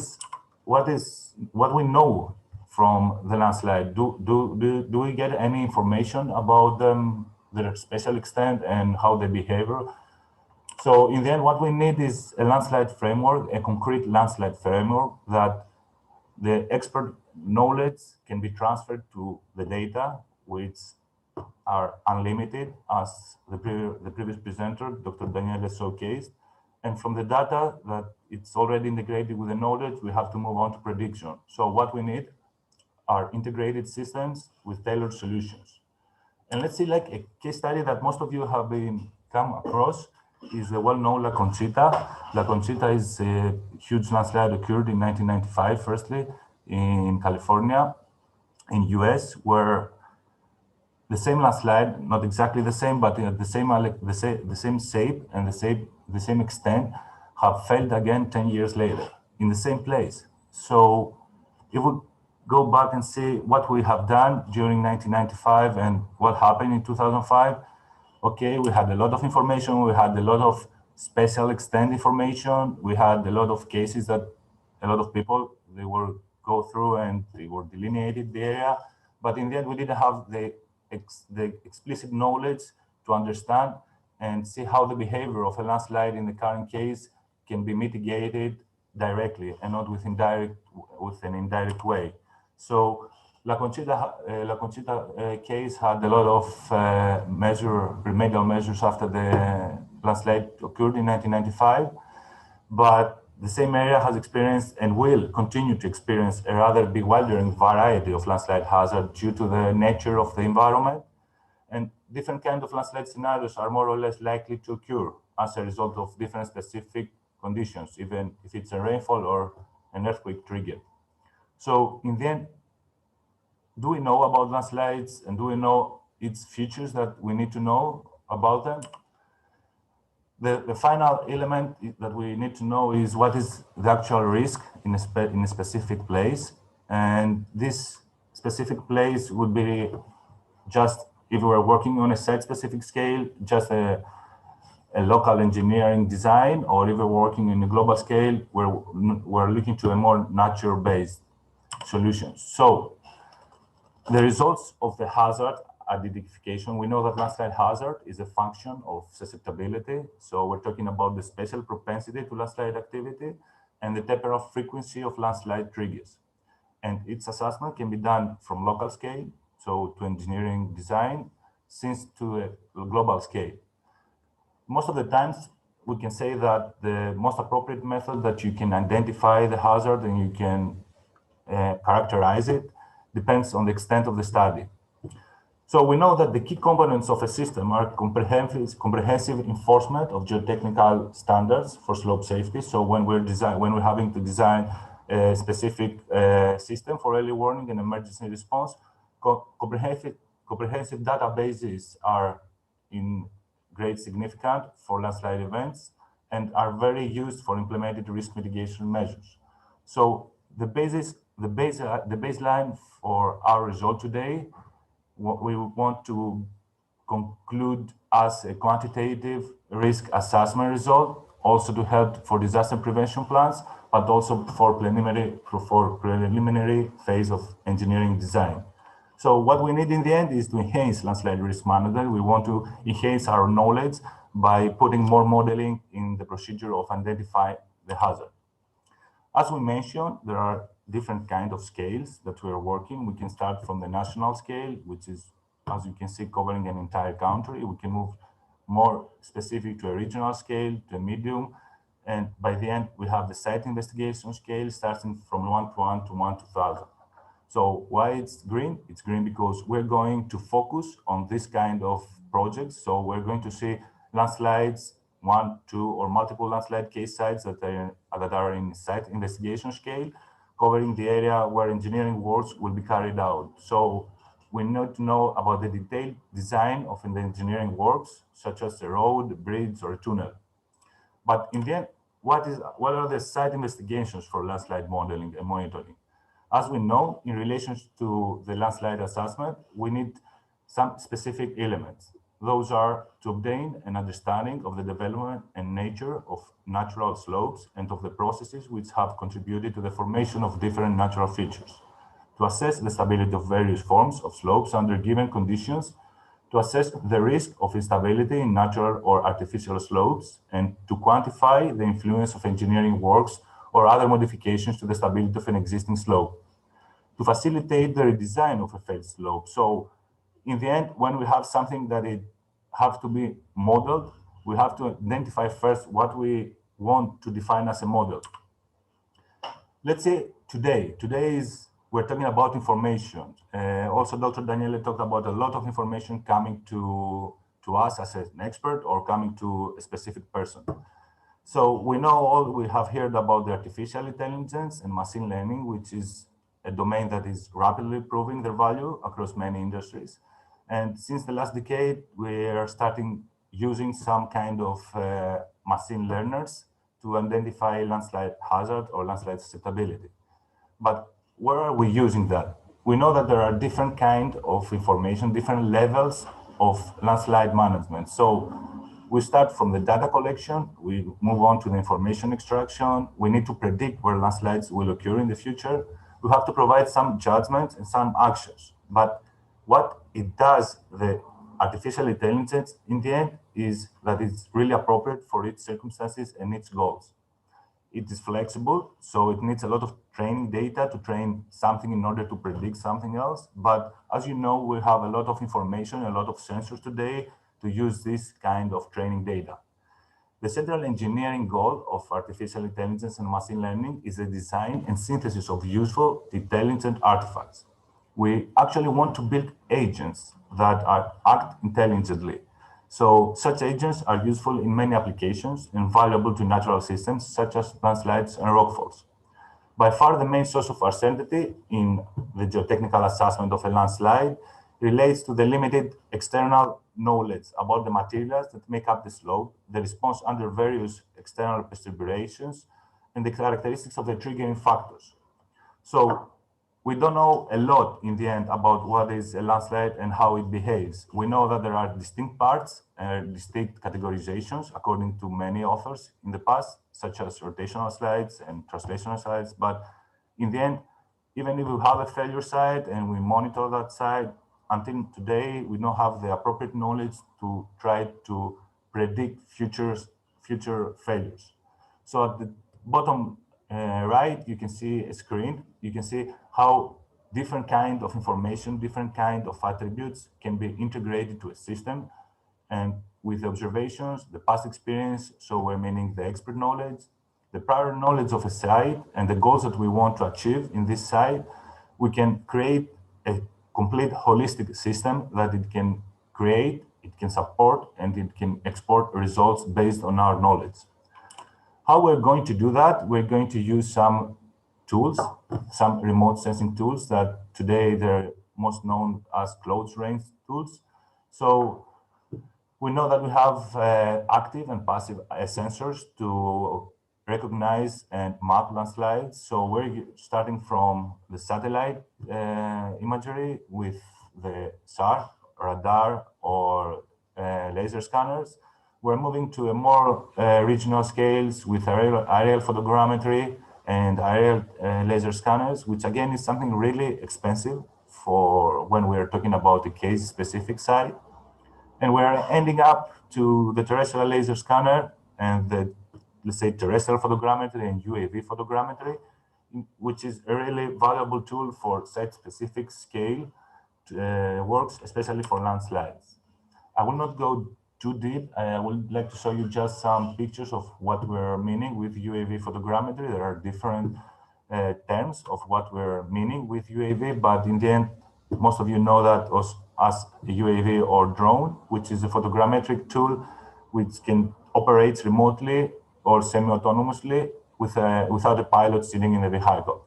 Speaker 3: we know from the landslide? Do we get any information about them, their special extent and how they behave? So in the end, what we need is a landslide framework, a concrete landslide framework that the expert knowledge can be transferred to the data, which are unlimited, as the previous presenter, Dr. Daniele, showcased. And from the data that it's already integrated with the knowledge, we have to move on to prediction. So what we need are integrated systems with tailored solutions. And let's see, like a case study that most of you have come across is the well-known La Conchita. La Conchita is a huge landslide occurred in 1995, firstly, in California, in US, where the same landslide, not exactly the same, but the same shape and the same extent, have failed again 10 years later in the same place. So if we go back and see what we have done during 1995 and what happened in 2005, okay, we had a lot of information, we had a lot of special extent information, we had a lot of cases that a lot of people, they will go through and they were delineated the area, but in the end we didn't have the explicit knowledge to understand and see how the behavior of a landslide in the current case can be mitigated directly and not with an indirect way. So La Conchita case had a lot of remedial measures after the landslide occurred in 1995, but the same area has experienced and will continue to experience a rather bewildering variety of landslide hazard due to the nature of the environment. And different kinds of landslide scenarios are more or less likely to occur as a result of different specific conditions, even if it's a rainfall or an earthquake trigger. So in the end, do we know about landslides and do we know its features that we need to know about them? The final element that we need to know is what is the actual risk in a specific place. And this specific place would be just, if we were working on a site-specific scale, just a local engineering design, or if we're working in a global scale, we're looking to a more nature-based solution. So the results of the hazard identification, we know that landslide hazard is a function of susceptibility. So we're talking about the spatial propensity to landslide activity and the temporal frequency of landslide triggers. And its assessment can be done from local scale, so to engineering design, since to a global scale. Most of the times, we can say that the most appropriate method that you can identify the hazard and you can characterize it depends on the extent of the study. So we know that the key components of a system are comprehensive enforcement of geotechnical standards for slope safety. So when we're having to design a specific system for early warning and emergency response, comprehensive databases are in great significance for landslide events and are very used for implementing risk mitigation measures. So the baseline for our result today, what we want to conclude as a quantitative risk assessment result, also to help for disaster prevention plans, but also for preliminary phase of engineering design. So what we need in the end is to enhance landslide risk management. We want to enhance our knowledge by putting more modeling in the procedure of identifying the hazard. As we mentioned, there are different kinds of scales that we are working. We can start from the national scale, which is, as you can see, covering an entire country. We can move more specific to a regional scale, to a medium. And by the end, we have the site investigation scale starting from 1-to-1 to 1-to-1,000. So why it's green? It's green because we're going to focus on this kind of projects. So we're going to see landslides, 1, 2, or multiple landslide case sites that are in site investigation scale, covering the area where engineering works will be carried out. So we need to know about the detailed design of the engineering works, such as a road, a bridge, or a tunnel. But in the end, what are the site investigations for landslide modeling and monitoring? As we know, in relation to the landslide assessment, we need some specific elements. Those are to obtain an understanding of the development and nature of natural slopes and of the processes which have contributed to the formation of different natural features, to assess the stability of various forms of slopes under given conditions, to assess the risk of instability in natural or artificial slopes, and to quantify the influence of engineering works or other modifications to the stability of an existing slope, to facilitate the redesign of a failed slope. So in the end, when we have something that it have to be modeled, we have to identify first what we want to define as a model. Let's say today we're talking about information. Also, Dr. Daniele talked about a lot of information coming to us as an expert or coming to a specific person. So we have heard about the artificial intelligence and machine learning, which is a domain that is rapidly proving their value across many industries. And since the last decade, we are starting using some kind of machine learners to identify landslide hazard or landslide susceptibility. But where are we using that? We know that there are different kinds of information, different levels of landslide management. So we start from the data collection, we move on to the information extraction. We need to predict where landslides will occur in the future. We have to provide some judgments and some actions. But what it does, the artificial intelligence in the end, is that it's really appropriate for its circumstances and its goals. It is flexible, so it needs a lot of training data to train something in order to predict something else. But as you know, we have a lot of information, a lot of sensors today to use this kind of training data. The central engineering goal of artificial intelligence and machine learning is the design and synthesis of useful, intelligent artifacts. We actually want to build agents that act intelligently. So such agents are useful in many applications and valuable to natural systems such as landslides and rockfalls. By far, the main source of uncertainty in the geotechnical assessment of a landslide relates to the limited external knowledge about the materials that make up the slope, the response under various external perturbations, and the characteristics of the triggering factors. So we don't know a lot in the end about what is a landslide and how it behaves. We know that there are distinct parts, distinct categorizations according to many authors in the past, such as rotational slides and translational slides. But in the end, even if we have a failure site and we monitor that site, until today, we don't have the appropriate knowledge to try to predict future failures. So at the bottom right, you can see a screen. You can see how different kind of information, different kind of attributes can be integrated to a system. And with the observations, the past experience, so we're meaning the expert knowledge, the prior knowledge of a site, and the goals that we want to achieve in this site, we can create a complete holistic system that it can create, it can support, and it can export results based on our knowledge. How we're going to do that? We're going to use some tools, some remote sensing tools that today they're most known as close range tools. So we know that we have active and passive sensors to recognize and map landslides. So we're starting from the satellite imagery with the SAR, radar, or laser scanners. We're moving to a more regional scales with aerial photogrammetry and aerial laser scanners, which again is something really expensive for when we're talking about a case-specific site. And we're ending up to the terrestrial laser scanner and the, let's say, terrestrial photogrammetry and UAV photogrammetry, which is a really valuable tool for site-specific scale works, especially for landslides. I will not go too deep. I would like to show you just some pictures of what we're meaning with UAV photogrammetry. There are different terms of what we're meaning with UAV, but in the end, most of you know that as a UAV or drone, which is a photogrammetric tool which can operate remotely or semi-autonomously without a pilot sitting in the vehicle.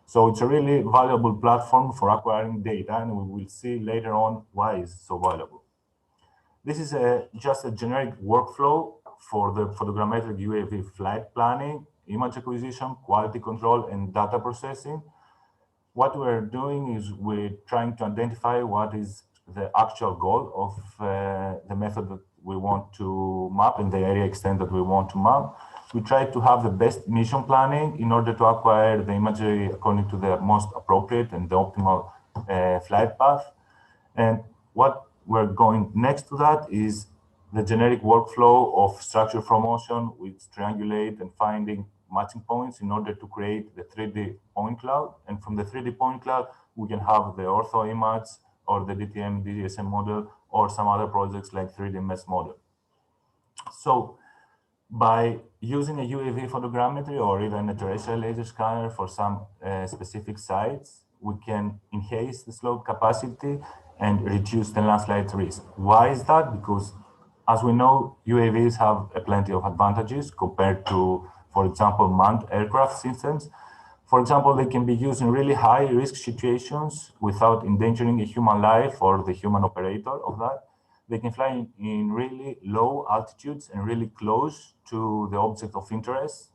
Speaker 3: So it's a really valuable platform for acquiring data, and we will see later on why it's so valuable. This is just a generic workflow for the photogrammetric UAV flight planning, image acquisition, quality control, and data processing. What we're doing is we're trying to identify what is the actual goal of the method that we want to map and the area extent that we want to map. We try to have the best mission planning in order to acquire the imagery according to the most appropriate and the optimal flight path. And what we're going next to that is the generic workflow of structure from motion with triangulate and finding matching points in order to create the 3D point cloud. And from the 3D point cloud, we can have the ortho image or the DTM, DSM model, or some other projects like 3D mesh model. So by using a UAV photogrammetry or even a terrestrial laser scanner for some specific sites, we can enhance the slope capacity and reduce the landslide risk. Why is that? Because as we know, UAVs have plenty of advantages compared to, for example, manned aircraft systems. For example, they can be used in really high risk situations without endangering a human life or the human operator of that. They can fly in really low altitudes and really close to the object of interest.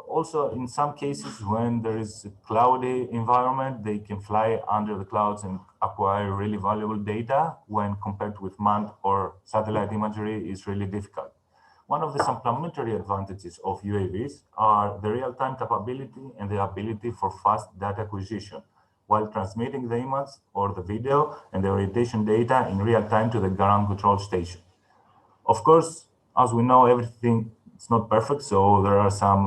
Speaker 3: Also, in some cases, when there is a cloudy environment, they can fly under the clouds and acquire really valuable data when compared with manned or satellite imagery is really difficult. One of the supplementary advantages of UAVs are the real-time capability and the ability for fast data acquisition while transmitting the image or the video and the orientation data in real time to the ground control station. Of course, as we know, everything is not perfect, so there are some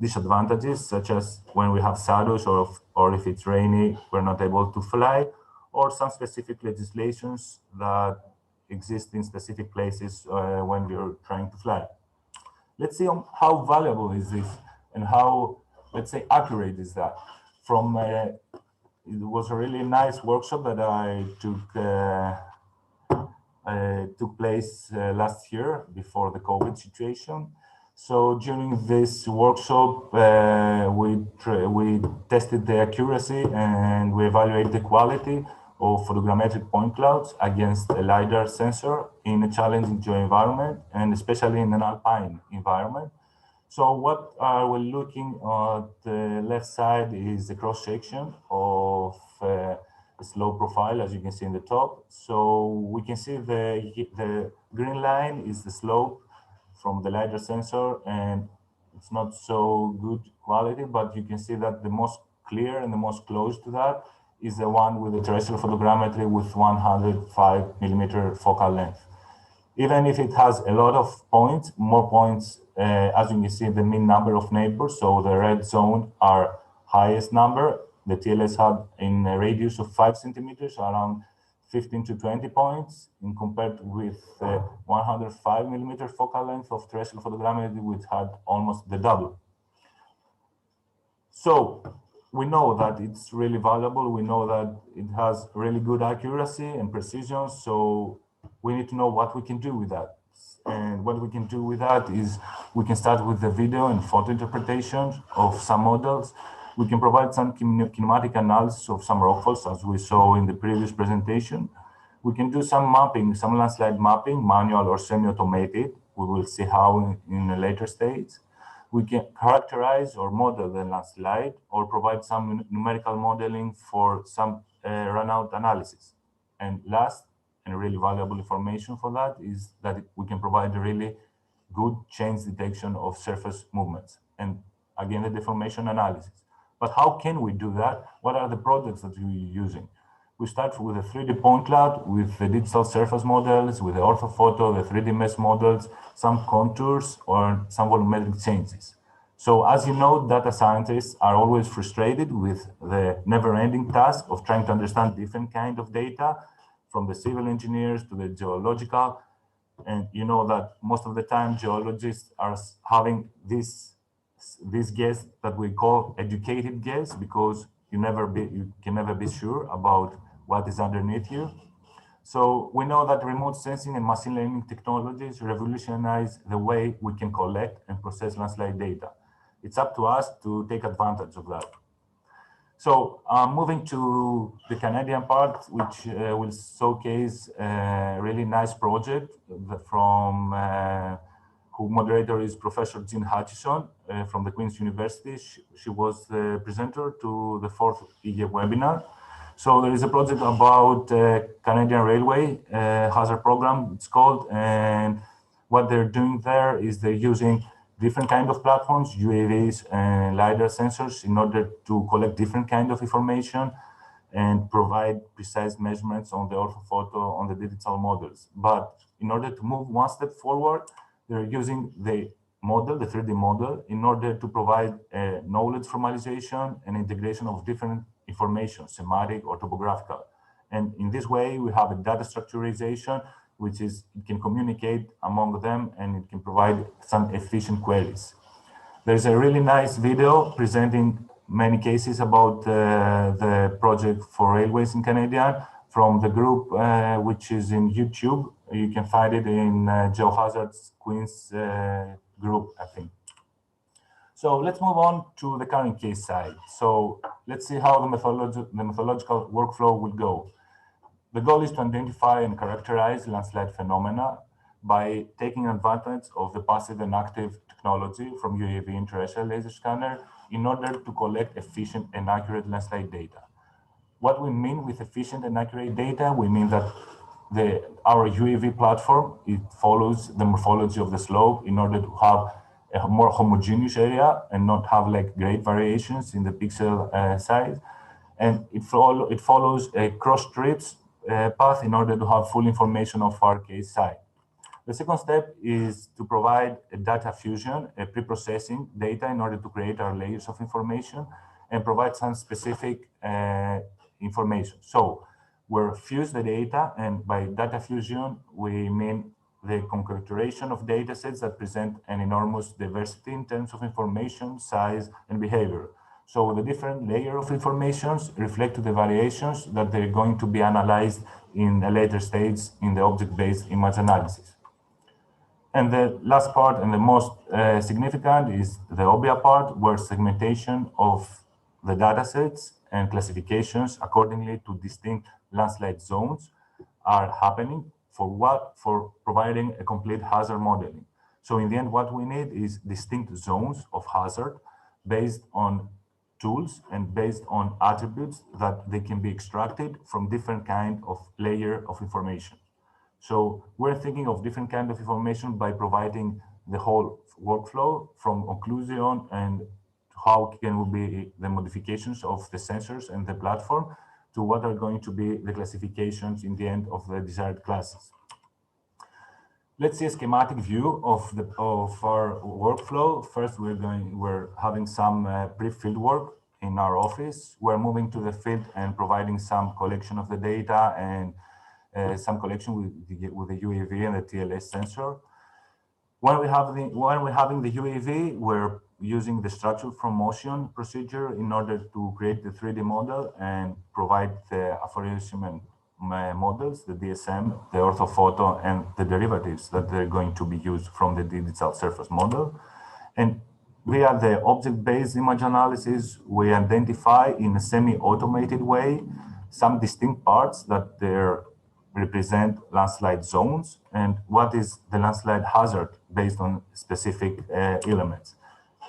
Speaker 3: disadvantages, such as when we have shadows or if it's rainy, we're not able to fly, or some specific legislations that exist in specific places when you're trying to fly. Let's see how valuable is this and how, let's say, accurate is that. It was a really nice workshop that I took place last year before the COVID situation. So during this workshop, we tested the accuracy and we evaluated the quality of photogrammetric point clouds against a LiDAR sensor in a challenging geo-environment and especially in an alpine environment. So what we're looking at the left side is the cross-section of a slope profile, as you can see in the top. So we can see the green line is the slope from the LiDAR sensor, and it's not so good quality, but you can see that the most clear and the most close to that is the one with the terrestrial photogrammetry with 105 millimeter focal length. Even if it has a lot of points, more points, as you can see, the mean number of neighbors, so the red zone are highest number. The TLS had in a radius of 5 centimeters, around 15 to 20 points, in compared with 105 millimeter focal length of terrestrial photogrammetry, which had almost the double. So we know that it's really valuable. We know that it has really good accuracy and precision. So we need to know what we can do with that. And what we can do with that is we can start with the video and photo interpretation of some models. We can provide some kinematic analysis of some rockfalls, as we saw in the previous presentation. We can do some mapping, some landslide mapping, manual or semi-automated. We will see how in a later stage. We can characterize or model the landslide or provide some numerical modeling for some run-out analysis. And last, and really valuable information for that is that we can provide a really good change detection of surface movements and again the deformation analysis. But how can we do that? What are the projects that we're using? We start with a 3D point cloud, with the digital surface models, with the orthophoto, the 3D mesh models, some contours or some volumetric changes. So as you know, data scientists are always frustrated with the never-ending task of trying to understand different kind of data, from the civil engineers to the geological. And you know that most of the time geologists are having this guess that we call educated guess, because you can never be sure about what is underneath you. So we know that remote sensing and machine learning technologies revolutionize the way we can collect and process landslide data. It's up to us to take advantage of that. So moving to the Canadian part, which will showcase a really nice project from whose moderator is Professor Jean Hutchison from the Queen's University. She was the presenter to the 4th e-YEG webinar. So there is a project about Canadian Railway hazard program, it's called, and what they're doing there is they're using different kind of platforms, UAVs and LiDAR sensors, in order to collect different kind of information and provide precise measurements on the orthophoto, on the digital models. But in order to move one step forward, they're using the model, the 3D model, in order to provide knowledge formalization and integration of different information, semantic or topographical. And in this way, we have a data structurization, which is, it can communicate among them and it can provide some efficient queries. There's a really nice video presenting many cases about the project for railways in Canada from the group, which is in YouTube. You can find it in GeoHazards Queen's group, I think. So let's move on to the current case side. So let's see how the methodological workflow will go. The goal is to identify and characterize landslide phenomena by taking advantage of the passive and active technology from UAV and terrestrial laser scanner in order to collect efficient and accurate landslide data. What we mean with efficient and accurate data, we mean that our UAV platform, it follows the morphology of the slope in order to have a more homogeneous area and not have like great variations in the pixel size. And it follows a cross strips path in order to have full information of our case site. The second step is to provide a data fusion, a pre-processing data in order to create our layers of information and provide some specific information. So we fuse the data, and by data fusion, we mean the concatenation of data sets that present an enormous diversity in terms of information, size, and behavior. So the different layer of informations reflect the variations that they're going to be analyzed in a later stage in the object-based image analysis. And the last part and the most significant is the OBIA part, where segmentation of the data sets and classifications accordingly to distinct landslide zones are happening for providing a complete hazard modeling. So in the end, what we need is distinct zones of hazard based on tools and based on attributes that they can be extracted from different kind of layer of information. So we're thinking of different kind of information by providing the whole workflow from occlusion and how can be the modifications of the sensors and the platform to what are going to be the classifications in the end of the desired classes. Let's see a schematic view of our workflow. First, we're having some pre-field work in our office. We're moving to the field and providing some collection of the data and some collection with the UAV and the TLS sensor. When we're having the UAV, we're using the structure from motion procedure in order to create the 3D model and provide the aphorism models, the DSM, the orthophoto, and the derivatives that they're going to be used from the digital surface model. And via the object-based image analysis, we identify in a semi-automated way some distinct parts that they're represent landslide zones and what is the landslide hazard based on specific elements.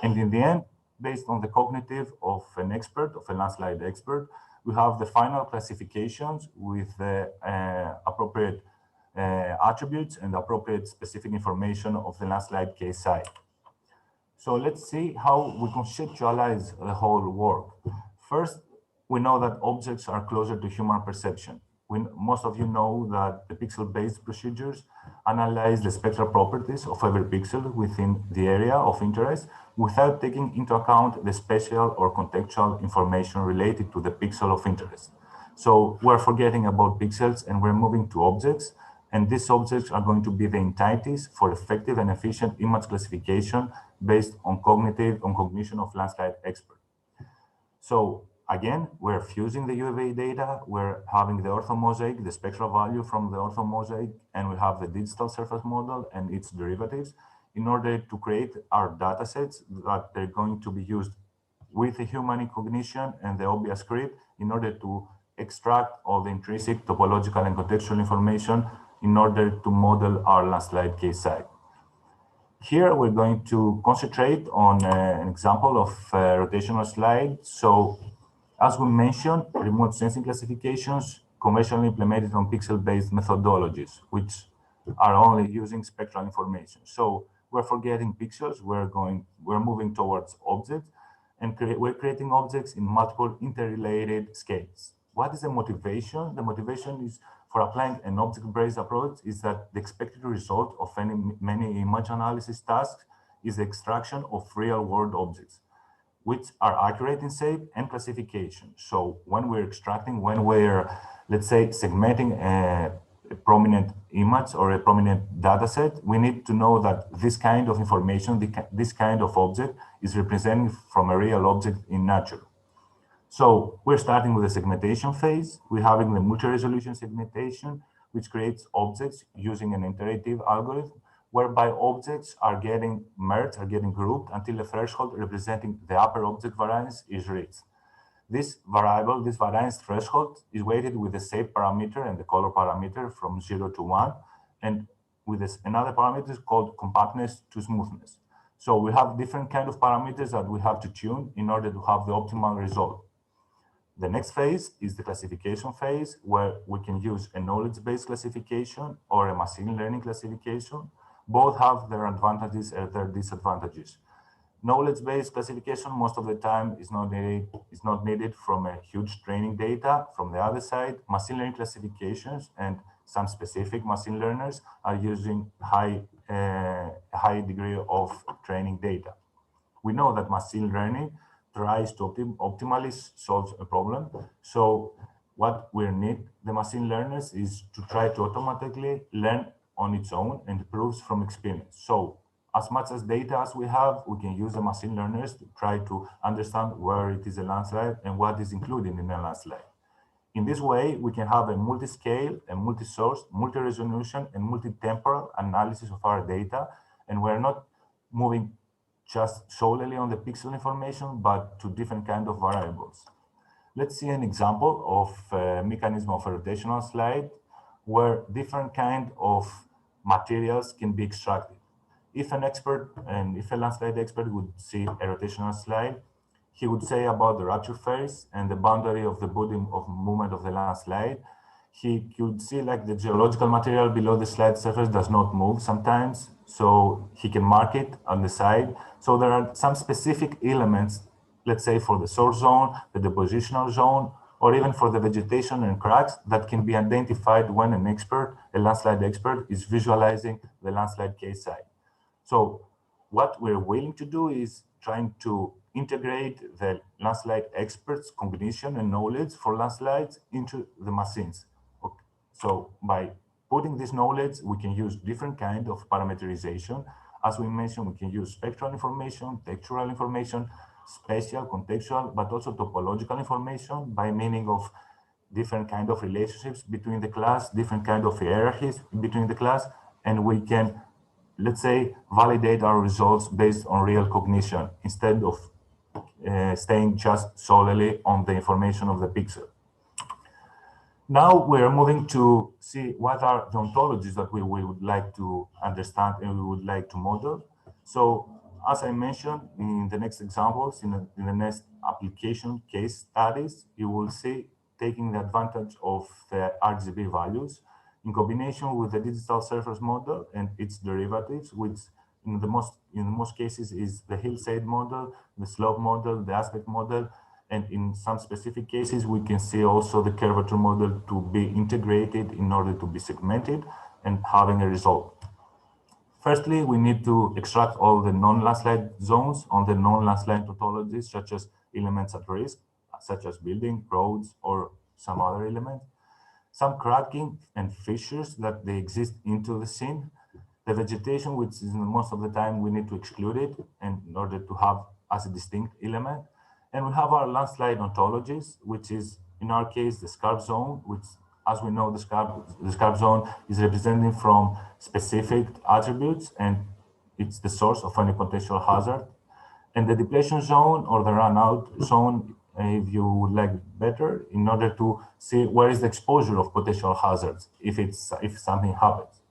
Speaker 3: And in the end, based on the cognitive of an expert, of a landslide expert, we have the final classifications with the appropriate attributes and appropriate specific information of the landslide case site. So let's see how we conceptualize the whole work. First, we know that objects are closer to human perception. Most of you know that the pixel-based procedures analyze the spectral properties of every pixel within the area of interest without taking into account the spatial or contextual information related to the pixel of interest. So we're forgetting about pixels and we're moving to objects, and these objects are going to be the entities for effective and efficient image classification based on cognition of landslide expert. So again, we're fusing the UAV data, we're having the orthomosaic, the spectral value from the orthomosaic, and we have the digital surface model and its derivatives in order to create our data sets that they're going to be used with the human cognition and the OBIA script in order to extract all the intrinsic topological and contextual information in order to model our landslide case site. Here, we're going to concentrate on an example of a rotational slide. So as we mentioned, remote sensing classifications conventionally implemented on pixel-based methodologies, which are only using spectral information. So we're forgetting pixels, we're moving towards objects, and we're creating objects in multiple interrelated scales. What is the motivation? The motivation is for applying an object-based approach is that the expected result of many image analysis tasks is the extraction of real-world objects, which are accurate in shape and classification. So when we're extracting, when we're, let's say, segmenting a prominent image or a prominent data set, we need to know that this kind of information, this kind of object is represented from a real object in nature. So we're starting with the segmentation phase. We're having the multi-resolution segmentation, which creates objects using an iterative algorithm whereby objects are getting merged, are getting grouped until a threshold representing the upper object variance is reached. This variable, this variance threshold, is weighted with the shape parameter and the color parameter from 0 to 1, and with another parameter called compactness to smoothness. So we have different kind of parameters that we have to tune in order to have the optimal result. The next phase is the classification phase, where we can use a knowledge-based classification or a machine learning classification. Both have their advantages and their disadvantages. Knowledge-based classification most of the time is not needed from a huge training data. From the other side, machine learning classifications and some specific machine learners are using high degree of training data. We know that machine learning tries to optimally solve a problem. So what we need the machine learners is to try to automatically learn on its own and improves from experience. So as much as data as we have, we can use the machine learners to try to understand where it is a landslide and what is included in a landslide. In this way, we can have a multi-scale, a multi-source, multi-resolution, and multi-temporal analysis of our data. And we're not moving just solely on the pixel information, but to different kind of variables. Let's see an example of a mechanism of a rotational slide where different kind of materials can be extracted. If an expert and if a landslide expert would see a rotational slide, he would say about the rupture phase and the boundary of the body of movement of the landslide. He could see like the geological material below the slide surface does not move sometimes, so he can mark it on the side. So there are some specific elements, let's say for the source zone, the depositional zone, or even for the vegetation and cracks that can be identified when an expert, a landslide expert, is visualizing the landslide case site. So what we're willing to do is trying to integrate the landslide experts' cognition and knowledge for landslides into the machines. Okay. So by putting this knowledge, we can use different kind of parameterization. As we mentioned, we can use spectral information, textural information, spatial, contextual, but also topological information by meaning of different kind of relationships between the class, different kind of hierarchies between the class, and we can, let's say, validate our results based on real cognition instead of staying just solely on the information of the pixel. Now we're moving to see what are the ontologies that we would like to understand and we would like to model. So as I mentioned in the next examples, in the next application case studies, you will see taking the advantage of the RGB values in combination with the digital surface model and its derivatives, which in the most cases is the hillside model, the slope model, the aspect model, and in some specific cases we can see also the curvature model to be integrated in order to be segmented and having a result. Firstly, we need to extract all the non-landslide zones on the non-landslide topologies, such as elements at risk, such as building, roads, or some other element. Some cracking and fissures that they exist into the scene. The vegetation, which is most of the time we need to exclude it in order to have as a distinct element. And we have our landslide ontologies, which is in our case the scarp zone, which, as we know, the scarp zone is representing from specific attributes and it's the source of any potential hazard. And the depletion zone or the run-out zone, if you would like better, in order to see where is the exposure of potential hazards if something happens.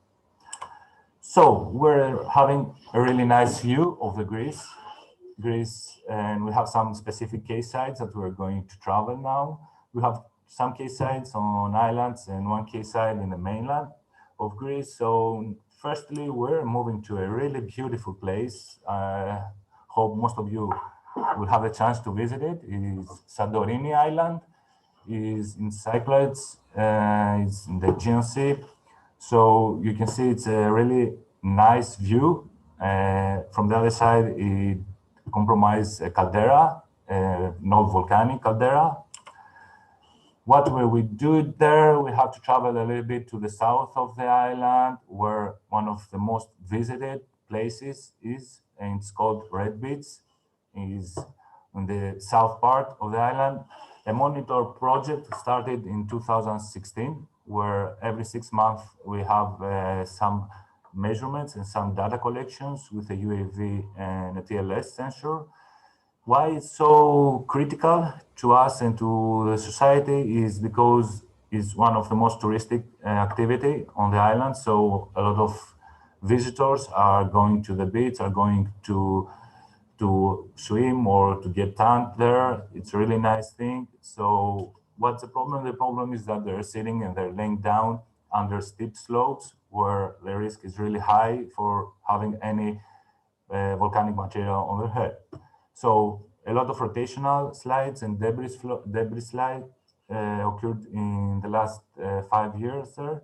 Speaker 3: So we're having a really nice view of the Greece, and we have some specific case sites that we're going to travel now. We have some case sites on islands and one case site in the mainland of Greece. So firstly, we're moving to a really beautiful place. Hope most of you will have a chance to visit it. It is Santorini Island. It is in Cyclades. It's in the Aegean Sea. So you can see it's a really nice view. From the other side, it comprises a caldera, not volcanic caldera. What will we do there? We have to travel a little bit to the south of the island, where one of the most visited places is, and it's called Red Beach. It is on the south part of the island. A monitor project started in 2016, where every 6 months we have some measurements and some data collections with a UAV and a TLS sensor. Why it's so critical to us and to the society is because it's one of the most touristic activity on the island. So a lot of visitors are going to the beach, are going to swim or to get tanned there. It's a really nice thing. So what's the problem? The problem is that they're sitting and they're laying down under steep slopes where the risk is really high for having any volcanic material on their head. So a lot of rotational slides and debris slide occurred in the last 5 years there.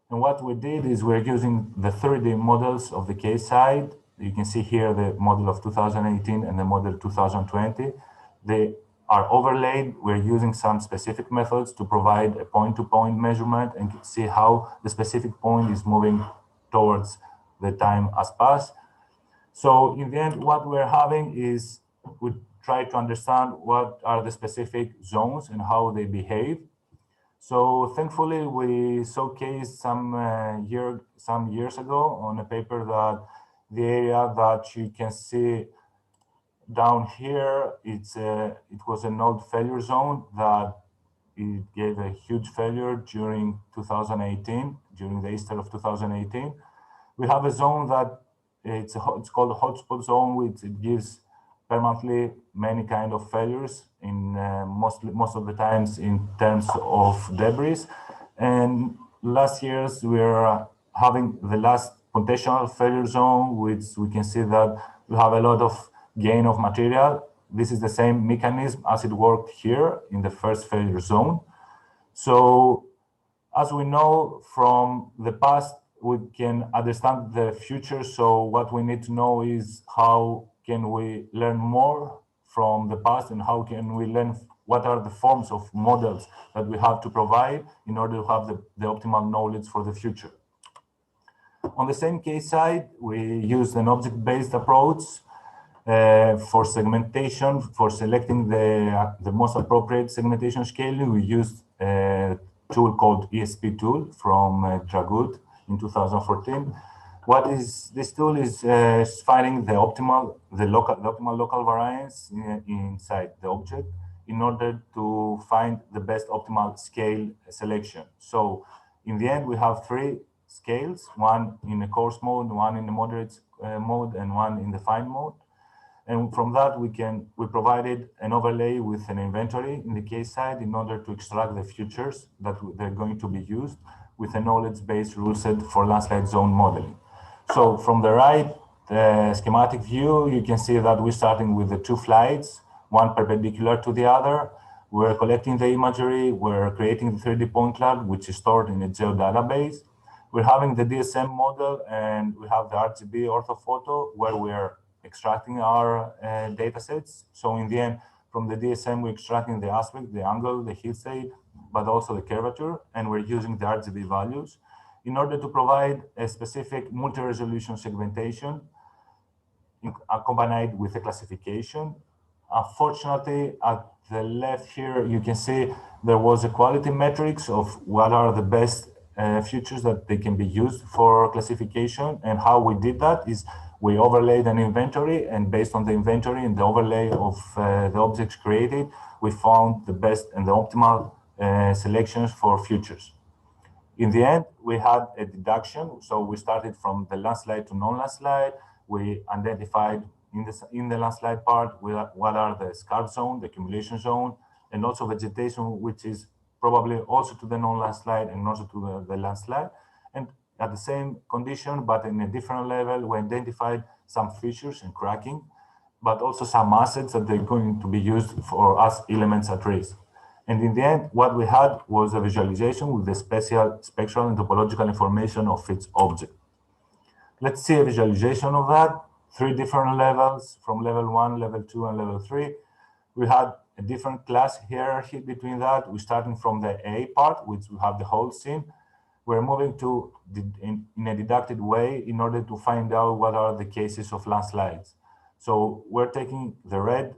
Speaker 3: And what we did is we're using the 3D models of the quayside. You can see here the model of 2018 and the model 2020. They are overlaid. We're using some specific methods to provide a point-to-point measurement and see how the specific point is moving towards the time as passed. So in the end, what we're having is we try to understand what are the specific zones and how they behave. So thankfully, we showcased some years ago on a paper that the area that you can see down here, it was an old failure zone that it gave a huge failure during 2018, during the Easter of 2018. We have a zone that it's called a hotspot zone, which it gives permanently many kind of failures in most of the times in terms of debris. And last years we're having the last potential failure zone, which we can see that we have a lot of gain of material. This is the same mechanism as it worked here in the first failure zone. So as we know from the past, we can understand the future. So what we need to know is how can we learn more from the past and how can we learn what are the forms of models that we have to provide in order to have the optimal knowledge for the future. On the same case side, we used an object-based approach for segmentation, for selecting the most appropriate segmentation scaling. We used a tool called ESP tool from Dragut in 2014. What is this tool is finding the optimal local variance inside the object in order to find the best optimal scale selection. So in the end, we have 3 scales, one in a coarse mode, one in a moderate mode, and one in the fine mode. And from that, we provided an overlay with an inventory in the case side in order to extract the features that they're going to be used with a knowledge-based rule set for landslide zone modeling. So from the right schematic view, you can see that we're starting with the 2 flights, one perpendicular to the other. We're collecting the imagery, we're creating the 3D point cloud, which is stored in a geo database. We're having the DSM model, and we have the RGB orthophoto where we're extracting our data sets. So in the end, from the DSM, we're extracting the aspect, the angle, the heat state, but also the curvature, and we're using the RGB values in order to provide a specific multi-resolution segmentation accompanied with a classification. Unfortunately, at the left here, you can see there was a quality metrics of what are the best features that they can be used for classification. And how we did that is we overlaid an inventory, and based on the inventory and the overlay of the objects created, we found the best and the optimal selections for features. In the end, we had a deduction. So we started from the landslide to non-landslide. We identified in the landslide part what are the scarp zone, the accumulation zone, and also vegetation, which is probably also to the non-landslide and also to the landslide. And at the same condition, but in a different level, we identified some features and cracking, but also some assets that they're going to be used for as elements at risk. And in the end, what we had was a visualization with the spectral and topological information of its object. Let's see a visualization of that. 3 different levels from level 1, level 2, and level 3. We had a different class hierarchy between that. We're starting from the A part, which we have the whole scene. We're moving to in a deducted way in order to find out what are the cases of landslides. So we're taking the red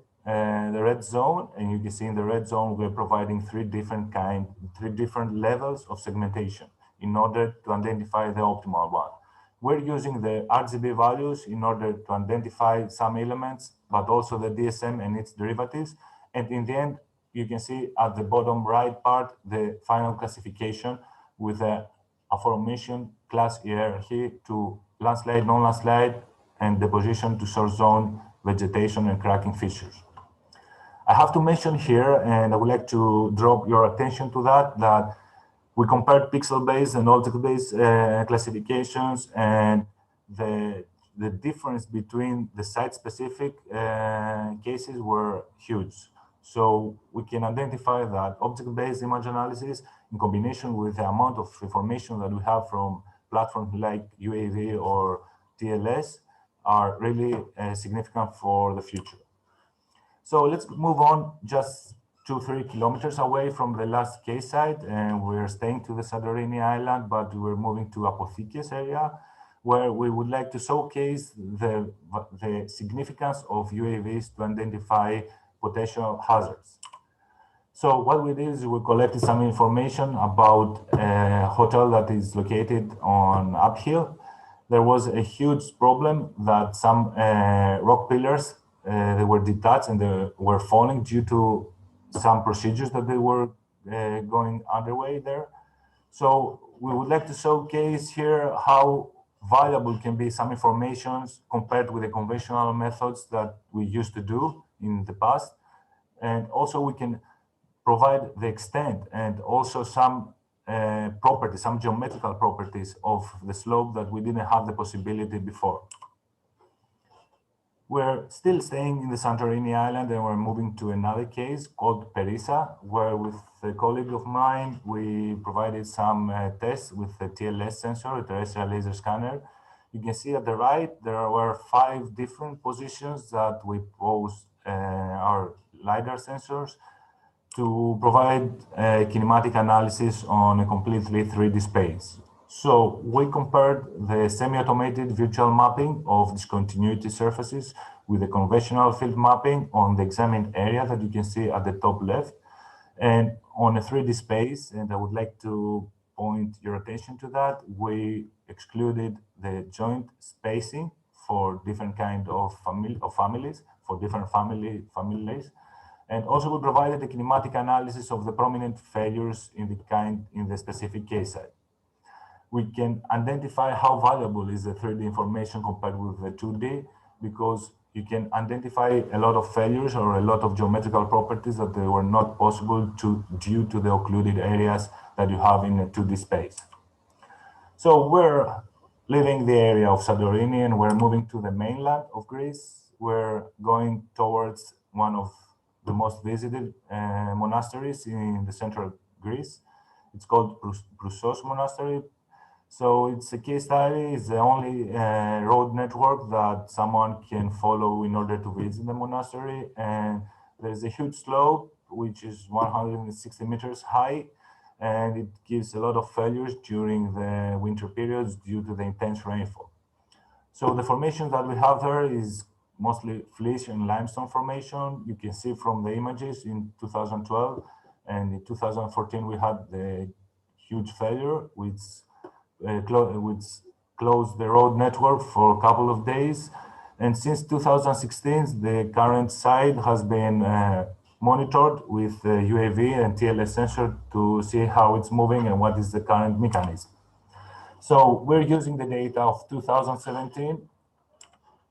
Speaker 3: zone, and you can see in the red zone, we're providing 3 different levels of segmentation in order to identify the optimal one. We're using the RGB values in order to identify some elements, but also the DSM and its derivatives. And in the end, you can see at the bottom right part, the final classification with the aforementioned class hierarchy to landslide, non-landslide, and deposition to source zone, vegetation, and cracking features. I have to mention here, and I would like to draw your attention to that we compared pixel-based and object-based classifications, and the difference between the site-specific cases were huge. So we can identify that object-based image analysis in combination with the amount of information that we have from platforms like UAV or TLS are really significant for the future. So let's move on just 2-3 kilometers away from the last case site, and we're staying to the Santorini island, but we're moving to Apothekias area, where we would like to showcase the significance of UAVs to identify potential hazards. So what we did is we collected some information about a hotel that is located on uphill. There was a huge problem that some rock pillars, they were detached and they were falling due to some procedures that they were going underway there. So we would like to showcase here how valuable can be some information compared with the conventional methods that we used to do in the past. And also we can provide the extent and also some properties, some geometrical properties of the slope that we didn't have the possibility before. We're still staying in the Santorini island and we're moving to another case called Perissa, where with a colleague of mine, we provided some tests with the TLS sensor, a terrestrial laser scanner. You can see at the right, there were 5 different positions that we posed our LiDAR sensors to provide a kinematic analysis on a completely 3D space. So we compared the semi-automated virtual mapping of discontinuity surfaces with the conventional field mapping on the examined area that you can see at the top left and on a 3D space. And I would like to point your attention to that. We excluded the joint spacing for different kind of families, for different families. And also we provided a kinematic analysis of the prominent failures in the specific case site. We can identify how valuable is the 3D information compared with the 2D, because you can identify a lot of failures or a lot of geometrical properties that they were not possible due to the occluded areas that you have in a 2D space. So we're leaving the area of Santorini and we're moving to the mainland of Greece. We're going towards one of the most visited monasteries in the central Greece. It's called Broussos Monastery. So it's a case study. It's the only road network that someone can follow in order to visit the monastery. And there's a huge slope, which is 160 meters high. And it gives a lot of failures during the winter periods due to the intense rainfall. So the formation that we have there is mostly flysch and limestone formation. You can see from the images in 2012 and in 2014 we had the huge failure which closed the road network for a couple of days. And since 2016, the current site has been monitored with UAV and TLS sensor to see how it's moving and what is the current mechanism. So we're using the data of 2017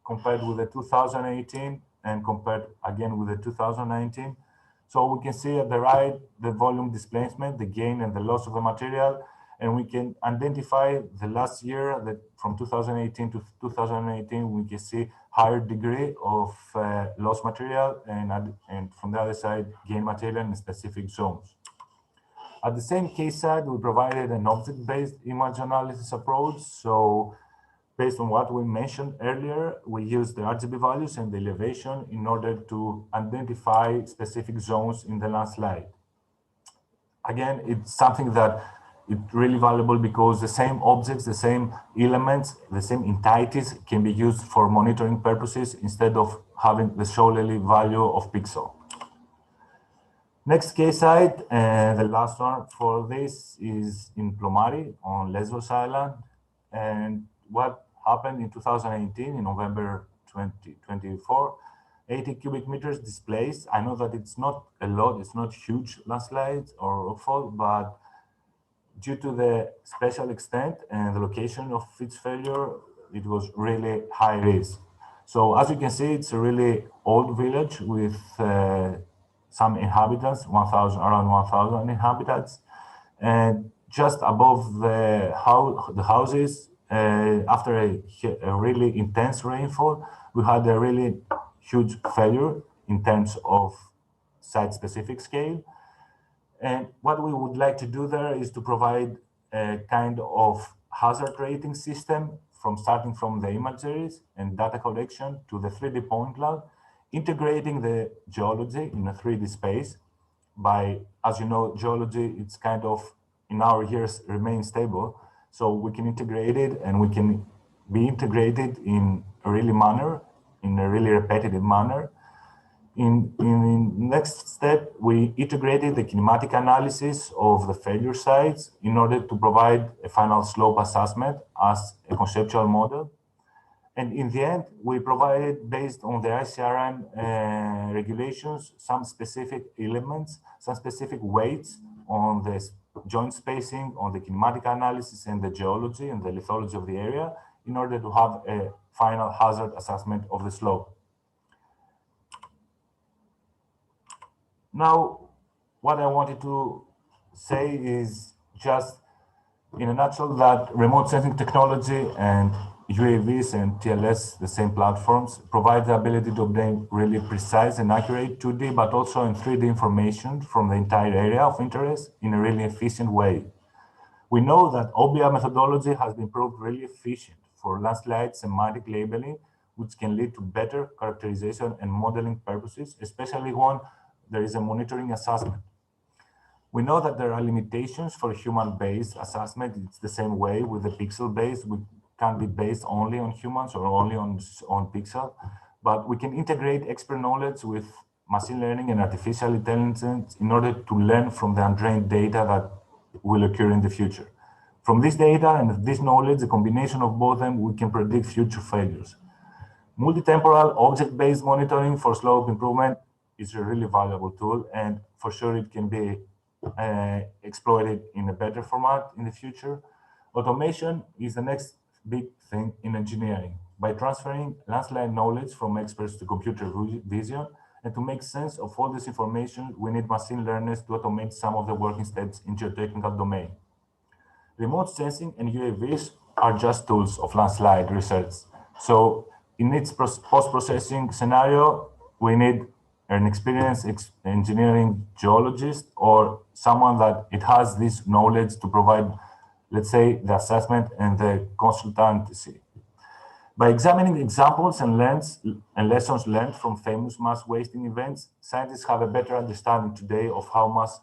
Speaker 3: compared with the 2018 and compared again with the 2019. So we can see at the right, the volume displacement, the gain and the loss of the material. And we can identify the last year that from 2018 to 2018, we can see higher degree of lost material and from the other side, gain material in specific zones. At the same case side, we provided an object-based image analysis approach. So based on what we mentioned earlier, we used the RGB values and the elevation in order to identify specific zones in the landslide. Again, it's something that it's really valuable because the same objects, the same elements, the same entities can be used for monitoring purposes instead of having the solely value of pixel. Next case site, the last one for this is in Plomari on Lesbos Island. And what happened in 2018, in November 2024, 80 cubic meters displaced. I know that it's not a lot, it's not huge landslides or rockfall, but due to the special extent and the location of its failure, it was really high risk. So as you can see, it's a really old village with some inhabitants, around 1,000 inhabitants. And just above the houses, after a really intense rainfall, we had a really huge failure in terms of site-specific scale. And what we would like to do there is to provide a kind of hazard rating system starting from the imageries and data collection to the 3D point cloud, integrating the geology in a 3D space by, as you know, geology, it's kind of in our years remain stable. So we can integrate it and we can be integrated in a really repetitive manner. In next step, we integrated the kinematic analysis of the failure sites in order to provide a final slope assessment as a conceptual model. And in the end, we provided, based on the ICRM regulations, some specific elements, some specific weights on the joint spacing, on the kinematic analysis and the geology and the lithology of the area in order to have a final hazard assessment of the slope. Now, what I wanted to say is just in a nutshell that remote sensing technology and UAVs and TLS, the same platforms, provide the ability to obtain really precise and accurate 2D, but also in 3D information from the entire area of interest in a really efficient way. We know that OBA methodology has been proved really efficient for landslide semantic labeling, which can lead to better characterization and modeling purposes, especially when there is a monitoring assessment. We know that there are limitations for human-based assessment. It's the same way with the pixel-based. We can't be based only on humans or only on pixel, but we can integrate expert knowledge with machine learning and artificial intelligence in order to learn from the untrained data that will occur in the future. From this data and this knowledge, the combination of both of them, we can predict future failures. Multi-temporal object-based monitoring for slope improvement is a really valuable tool, and for sure it can be exploited in a better format in the future. Automation is the next big thing in engineering. By transferring landslide knowledge from experts to computer vision, and to make sense of all this information, we need machine learners to automate some of the working steps in geotechnical domain. Remote sensing and UAVs are just tools of landslide research. So in its post-processing scenario, we need an experienced engineering geologist or someone that it has this knowledge to provide, let's say, the assessment and the consultancy. By examining examples and lessons learned from famous mass wasting events, scientists have a better understanding today of how mass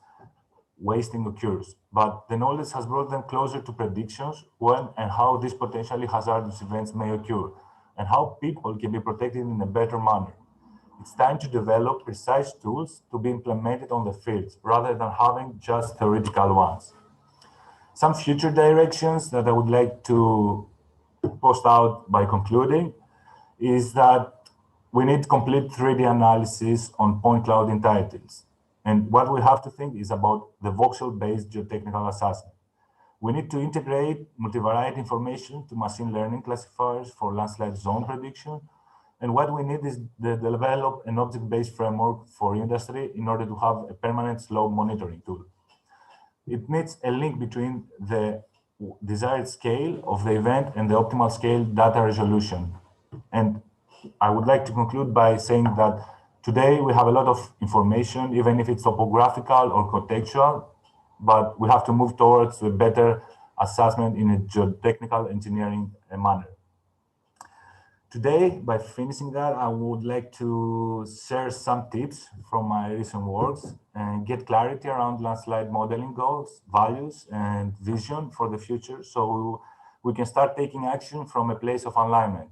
Speaker 3: wasting occurs. But the knowledge has brought them closer to predictions when and how these potentially hazardous events may occur, and how people can be protected in a better manner. It's time to develop precise tools to be implemented on the fields, rather than having just theoretical ones. Some future directions that I would like to post out by concluding is that we need complete 3D analysis on point cloud entities. And what we have to think is about the voxel-based geotechnical assessment. We need to integrate multivariate information to machine learning classifiers for landslide zone prediction. And what we need is to develop an object-based framework for industry in order to have a permanent slope monitoring tool. It needs a link between the desired scale of the event and the optimal scale data resolution. And I would like to conclude by saying that today we have a lot of information, even if it's topographical or contextual, but we have to move towards a better assessment in a geotechnical engineering manner. Today, by finishing that, I would like to share some tips from my recent works and get clarity around landslide modeling goals, values, and vision for the future, so we can start taking action from a place of alignment.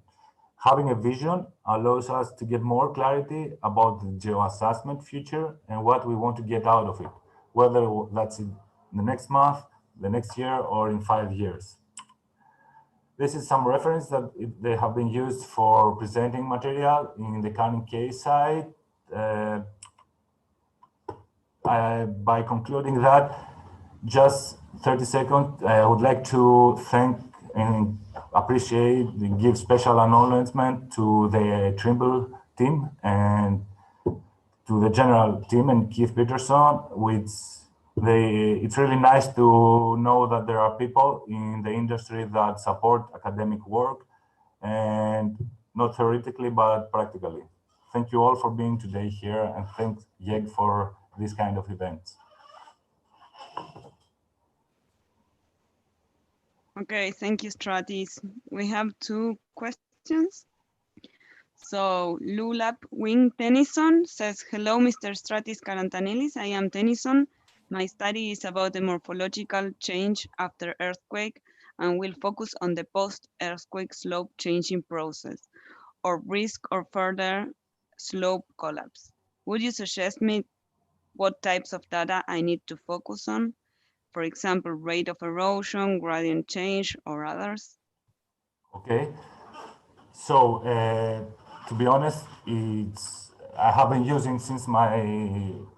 Speaker 3: Having a vision allows us to get more clarity about the geo-assessment future and what we want to get out of it, whether that's in the next month, the next year, or in 5 years. This is some reference that they have been used for presenting material in the Canon case side. By concluding that, just 30 seconds, I would like to thank and appreciate and give special acknowledgement to the Trimble team and to the general team and Keith Peterson, which it's really nice to know that there are people in the industry that support academic work, and not theoretically, but practically. Thank you all for being today here, and thanks YEG for this kind of events.
Speaker 1: Okay, thank you, Stratis. We have two questions. So Lulap Wing Tennyson says, hello, Mr. Stratis Karantanellis. I am Tennyson. My study is about the morphological change after earthquake and will focus on the post-earthquake slope changing process or risk or further slope collapse. Would you suggest me what types of data I need to focus on? For example, rate of erosion, gradient change, or others?
Speaker 3: Okay, so to be honest, I have been using since my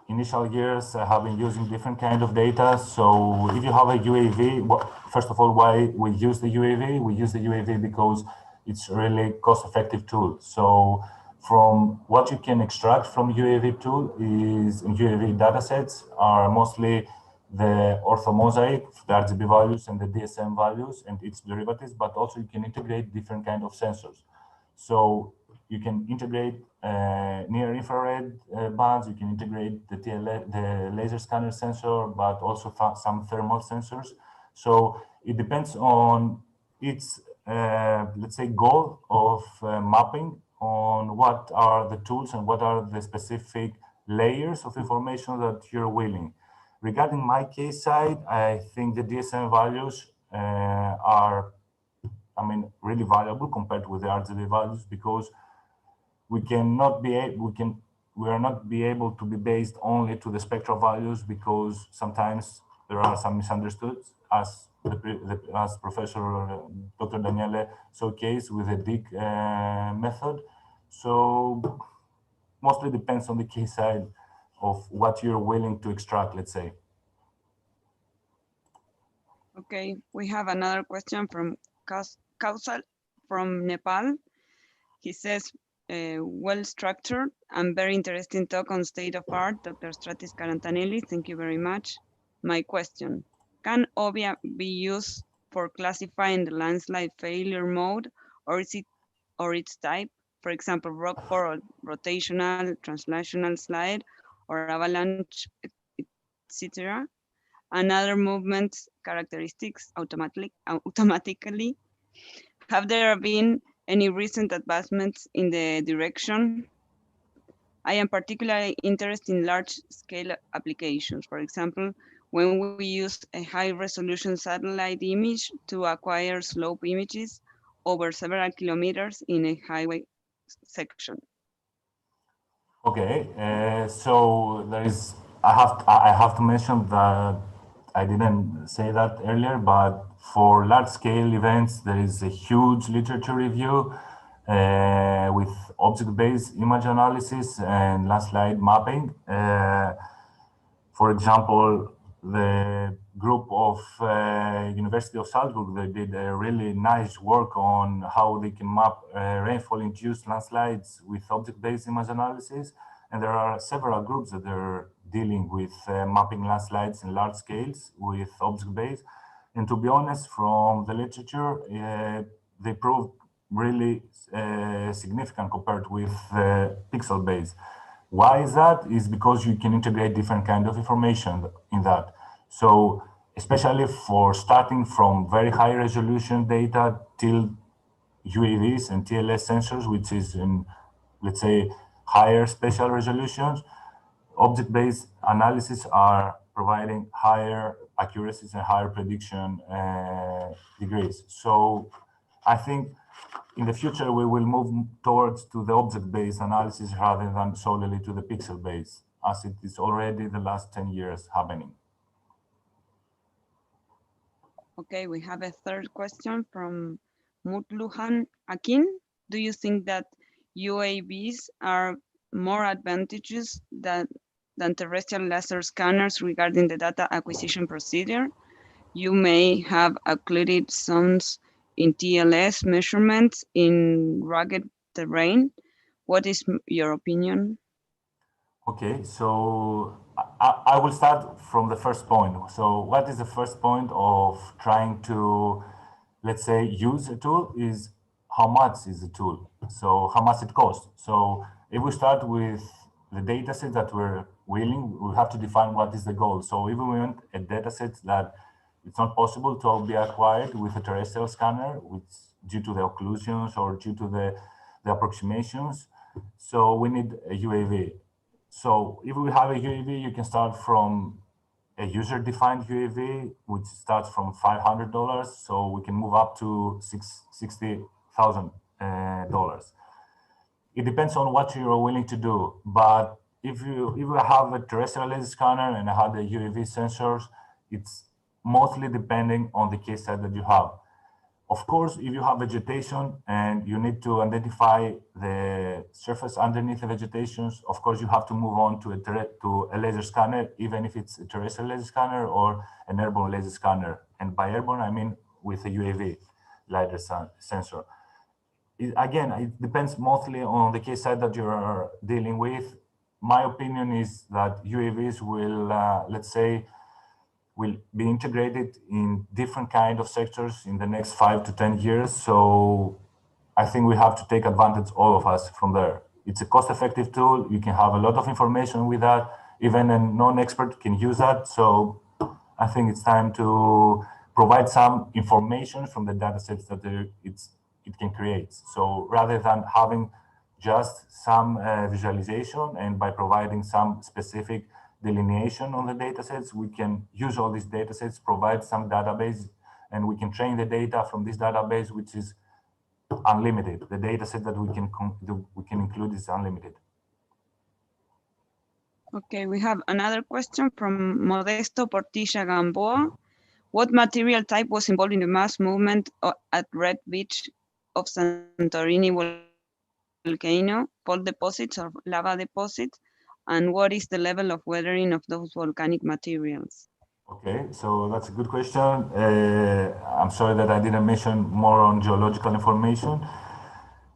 Speaker 3: initial years. I have been using different kind of data. So if you have a UAV, well, first of all, why we use the UAV? We use the UAV because it's really cost-effective tool. So from what you can extract from UAV tool is UAV datasets are mostly the orthomosaic, the RGB values and the DSM values and its derivatives, but also you can integrate different kind of sensors. So you can integrate near infrared bands, you can integrate the laser scanner sensor, but also some thermal sensors. So it depends on its, let's say, goal of mapping on what are the tools and what are the specific layers of information that you're willing. Regarding my case side, I think the DSM values are, really valuable compared with the RGB values because we are not be able to be based only to the spectral values because sometimes there are some misunderstood as as Professor Dr. Daniele showcased with the DIG method. So mostly depends on the case side of what you're willing to extract, let's say.
Speaker 1: Okay, we have another question from Kausal from Nepal. He says, well-structured and very interesting talk on state of art, Dr. Stratis Karantanellis. Thank you very much. My question, can OBIA be used for classifying the landslide failure mode or its type? For example, rock for rotational, translational slide, or avalanche, etc. And other movement characteristics automatically. Have there been any recent advancements in the direction? I am particularly interested in large-scale applications. For example, when we use a high-resolution satellite image to acquire slope images over several kilometers in a highway section.
Speaker 3: Okay, so I have to mention that I didn't say that earlier, but for large-scale events, there is a huge literature review with object-based image analysis and landslide mapping. For example, the group of University of Salzburg, they did a really nice work on how they can map rainfall-induced landslides with object-based image analysis. And there are several groups that are dealing with mapping landslides in large scales with object-based. And to be honest, from the literature, they proved really significant compared with pixel-based. Why is that? Is because you can integrate different kind of information in that. So especially for starting from very high resolution data till UAVs and TLS sensors, which is in, let's say, higher spatial resolutions, object-based analysis are providing higher accuracies and higher prediction degrees. So I think in the future, we will move towards to the object-based analysis rather than solely to the pixel-based, as it is already the last 10 years happening.
Speaker 1: Okay, we have a third question from Mutluhan Akin, do you think that UAVs are more advantageous than terrestrial laser scanners regarding the data acquisition procedure? You may have occluded zones in TLS measurements in rugged terrain. What is your opinion?
Speaker 3: Okay, so I will start from the first point. So what is the first point of trying to, let's say, use a tool is how much is the tool? So how much it costs? So if we start with the data set that we're willing, we have to define what is the goal. So if we want a data set that it's not possible to be acquired with a terrestrial scanner, which due to the occlusions or due to the approximations, so we need a UAV. So if we have a UAV, you can start from a user-defined UAV, which starts from $500. So we can move up to $60,000. It depends on what you are willing to do. But if you have a terrestrial laser scanner and have the UAV sensors, it's mostly depending on the case set that you have. Of course, if you have vegetation and you need to identify the surface underneath the vegetation, of course, you have to move on to a laser scanner, even if it's a terrestrial laser scanner or an airborne laser scanner. And by airborne, I mean with a UAV LiDAR sensor. Again, it depends mostly on the case site that you're dealing with. My opinion is that UAVs will, let's say, will be integrated in different kind of sectors in the next 5 to 10 years. So I think we have to take advantage, all of us, from there. It's a cost-effective tool. You can have a lot of information with that. Even a non-expert can use that. So I think it's time to provide some information from the data sets that it can create. So rather than having just some visualization, and by providing some specific delineation on the data sets, we can use all these data sets, provide some database, and we can train the data from this database, which is unlimited. The data set that we can include is unlimited.
Speaker 1: Okay, we have another question from Modesto Portilla Gamboa. What material type was involved in the mass movement at Red Beach of Santorini volcano, fault deposits or lava deposits? And what is the level of weathering of those volcanic materials?
Speaker 3: Okay, so that's a good question. I'm sorry that I didn't mention more on geological information.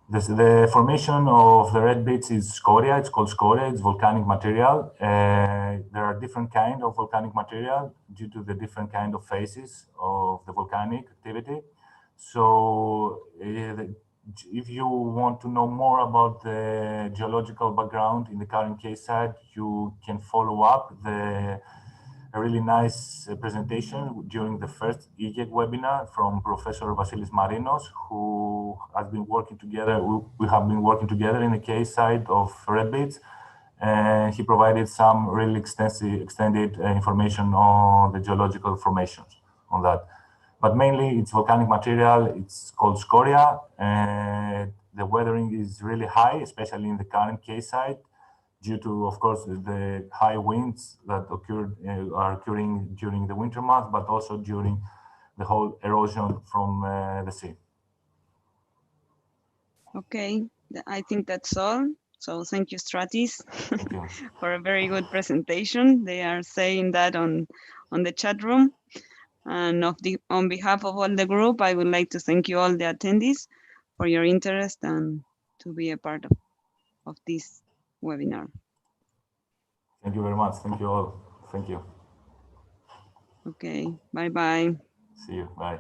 Speaker 3: The formation of the red bits is scoria. It's called scoria. It's volcanic material. There are different kinds of volcanic material due to the different kind of phases of the volcanic activity. So if you want to know more about the geological background in the current case site, you can follow up a really nice presentation during the first e-YEG webinar from Professor Vasilis Marinos, who has been working together. We have been working together in the case site of red bits, and he provided some really extended information on the geological formations on that. But mainly it's volcanic material. It's called scoria, and the weathering is really high, especially in the current case site, due to, of course, the high winds that are occurring during the winter months, but also during the whole erosion from the sea.
Speaker 1: Okay, I think that's all. So thank you, Stratis,
Speaker 3: Thank you.
Speaker 1: for a very good presentation. They are saying that on the chat room. And on behalf of all the group, I would like to thank you all the attendees for your interest and to be a part of this webinar.
Speaker 3: Thank you very much. Thank you all. Thank you.
Speaker 1: Okay, bye-bye.
Speaker 3: See you. Bye.